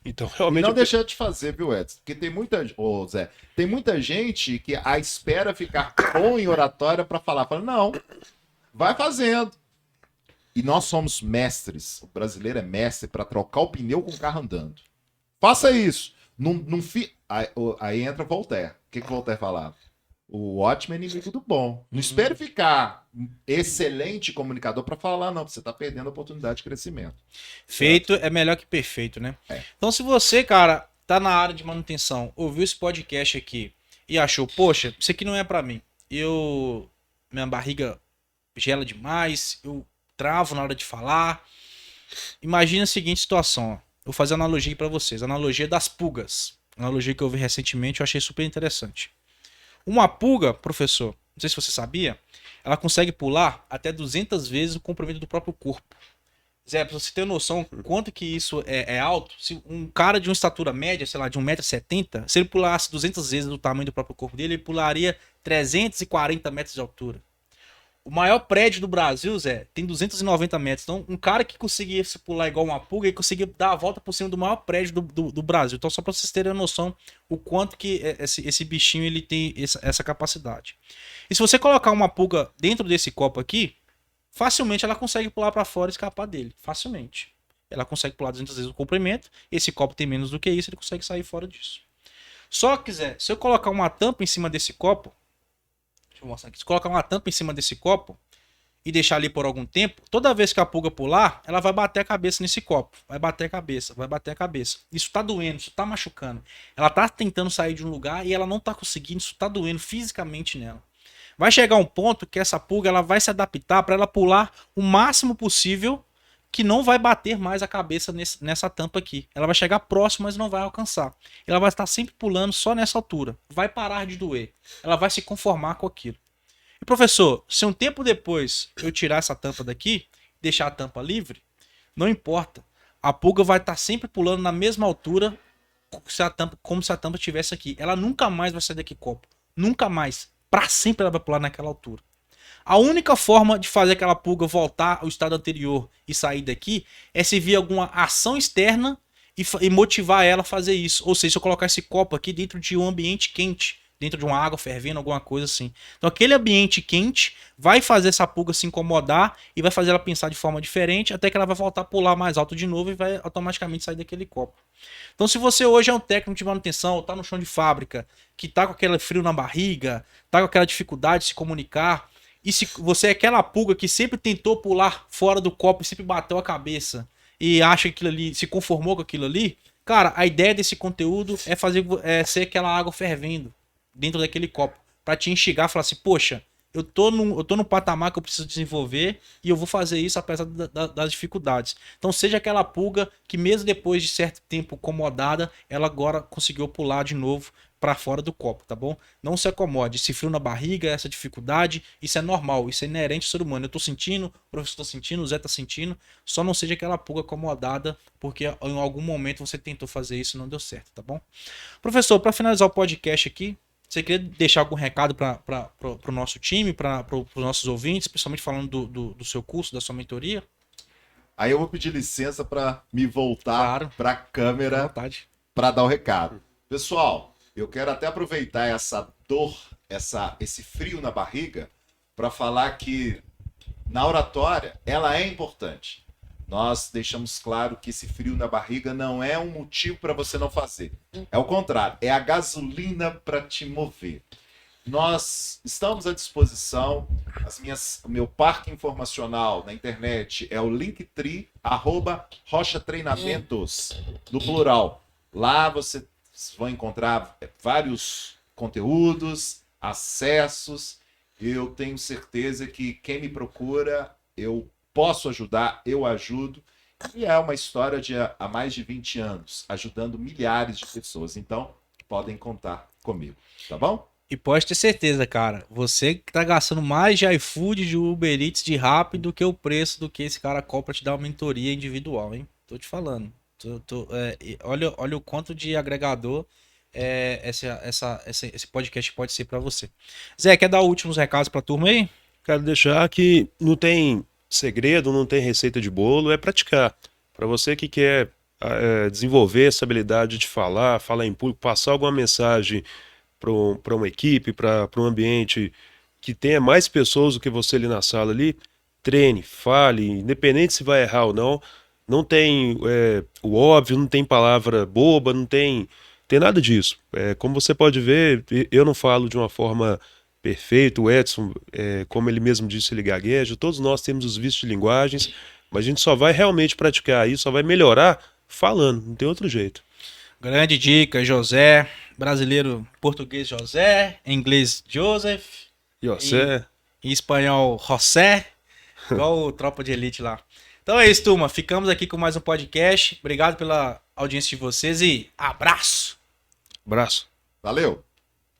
Então, E realmente. não deixar de fazer, viu, Edson? Porque tem muita, ô Zé, tem muita gente que espera ficar bom em oratória para falar. Fala, não, vai fazendo. E nós somos mestres. O brasileiro é mestre para trocar o pneu com o carro andando. Faça isso. Aí entra Voltaire. O que Voltaire falava? O ótimo é inimigo do bom. Não espere ficar excelente comunicador para falar, não. Você está perdendo a oportunidade de crescimento. Feito é melhor que perfeito, né? É. Então, se você, cara, tá na área de manutenção, ouviu esse podcast aqui e achou, poxa, isso aqui não é para mim. Minha barriga gela demais, eu travo na hora de falar. Imagina a seguinte situação, ó. Vou fazer analogia para vocês, analogia das pulgas. Analogia que eu vi recentemente, eu achei super interessante. Uma pulga, professor, não sei se você sabia, ela consegue pular até 200 vezes o comprimento do próprio corpo. Zé, pra você ter noção quanto que isso é alto, se um cara de uma estatura média, sei lá, de 1,70 m, se ele pulasse 200 vezes do tamanho do próprio corpo dele, ele pularia 340 metros de altura. O maior prédio do Brasil, Zé, tem 290 metros. Então, um cara que conseguisse pular igual uma pulga, ele conseguia dar a volta por cima do maior prédio do Brasil. Então, só para vocês terem a noção o quanto que esse bichinho ele tem essa capacidade. E se você colocar uma pulga dentro desse copo aqui, facilmente ela consegue pular para fora e escapar dele. Facilmente. Ela consegue pular 200 vezes o comprimento. Esse copo tem menos do que isso, ele consegue sair fora disso. Só que, Zé, se eu colocar uma tampa em cima desse copo, deixa eu mostrar aqui. Se colocar uma tampa em cima desse copo e deixar ali por algum tempo, toda vez que a pulga pular, ela vai bater a cabeça nesse copo. Vai bater a cabeça, vai bater a cabeça. Isso tá doendo, isso tá machucando. Ela tá tentando sair de um lugar e ela não tá conseguindo, isso tá doendo fisicamente nela. Vai chegar um ponto que essa pulga ela vai se adaptar para ela pular o máximo possível, que não vai bater mais a cabeça nessa tampa aqui. Ela vai chegar próximo, mas não vai alcançar. Ela vai estar sempre pulando só nessa altura. Vai parar de doer. Ela vai se conformar com aquilo. E professor, se um tempo depois eu tirar essa tampa daqui, deixar a tampa livre, não importa. A pulga vai estar sempre pulando na mesma altura como se a tampa estivesse aqui. Ela nunca mais vai sair daqui copo. Nunca mais. Para sempre ela vai pular naquela altura. A única forma de fazer aquela pulga voltar ao estado anterior e sair daqui é se vir alguma ação externa e motivar ela a fazer isso. Ou seja, se eu colocar esse copo aqui dentro de um ambiente quente, dentro de uma água fervendo, alguma coisa assim. Então aquele ambiente quente vai fazer essa pulga se incomodar e vai fazer ela pensar de forma diferente, até que ela vai voltar a pular mais alto de novo e vai automaticamente sair daquele copo. Então se você hoje é um técnico de manutenção, está no chão de fábrica, que está com aquele frio na barriga, está com aquela dificuldade de se comunicar, e se você é aquela pulga que sempre tentou pular fora do copo e sempre bateu a cabeça e acha que aquilo ali, se conformou com aquilo ali, cara, a ideia desse conteúdo é ser aquela água fervendo dentro daquele copo, para te instigar e falar assim, poxa, eu tô no patamar que eu preciso desenvolver e eu vou fazer isso apesar das dificuldades. Então seja aquela pulga que mesmo depois de certo tempo acomodada, ela agora conseguiu pular de novo para fora do copo, tá bom? Não se acomode, esse frio na barriga, essa dificuldade, isso é normal, isso é inerente ao ser humano. Eu tô sentindo, o professor tá sentindo, o Zé tá sentindo, só não seja aquela pulga acomodada, porque em algum momento você tentou fazer isso e não deu certo, tá bom? Professor, para finalizar o podcast aqui, você queria deixar algum recado para o nosso time, para os nossos ouvintes, principalmente falando do seu curso, da sua mentoria? Aí eu vou pedir licença para me voltar para a câmera para dar o recado. Pessoal, eu quero até aproveitar essa dor, esse frio na barriga, para falar que na oratória ela é importante. nós deixamos claro que esse frio na barriga não é um motivo para você não fazer. É o contrário, é a gasolina para te mover. Nós estamos à disposição, o meu parque informacional na internet é o Linktree, @Rocha Treinamentos, no plural. Lá você vai encontrar vários conteúdos, acessos. Eu tenho certeza que quem me procura, eu posso ajudar, eu ajudo. E é uma história de há mais de 20 anos, ajudando milhares de pessoas. Então, podem contar comigo, tá bom? E pode ter certeza, cara, você que tá gastando mais de iFood, de Uber Eats, de Rappi do que o preço do que esse cara cobra pra te dar uma mentoria individual, hein? Tô te falando. Olha o quanto de agregador esse podcast pode ser pra você. Zé, quer dar últimos recados pra turma aí? Quero deixar que não tem segredo, não tem receita de bolo, é praticar. Para você que quer desenvolver essa habilidade de falar em público, passar alguma mensagem para uma equipe, para um ambiente que tenha mais pessoas do que você ali na sala ali, treine, fale, independente se vai errar ou não. Não tem o óbvio, não tem palavra boba, não tem nada disso. Como você pode ver, eu não falo de uma forma perfeita, o Edson, como ele mesmo disse, ele gagueja, todos nós temos os vícios de linguagens, mas a gente só vai realmente praticar isso, só vai melhorar falando, não tem outro jeito. Grande dica, José, brasileiro, português José, em inglês Joseph, E ó, você... em espanhol José, igual o Tropa de Elite lá. Então é isso, turma, ficamos aqui com mais um podcast, obrigado pela audiência de vocês e abraço! Abraço. Valeu!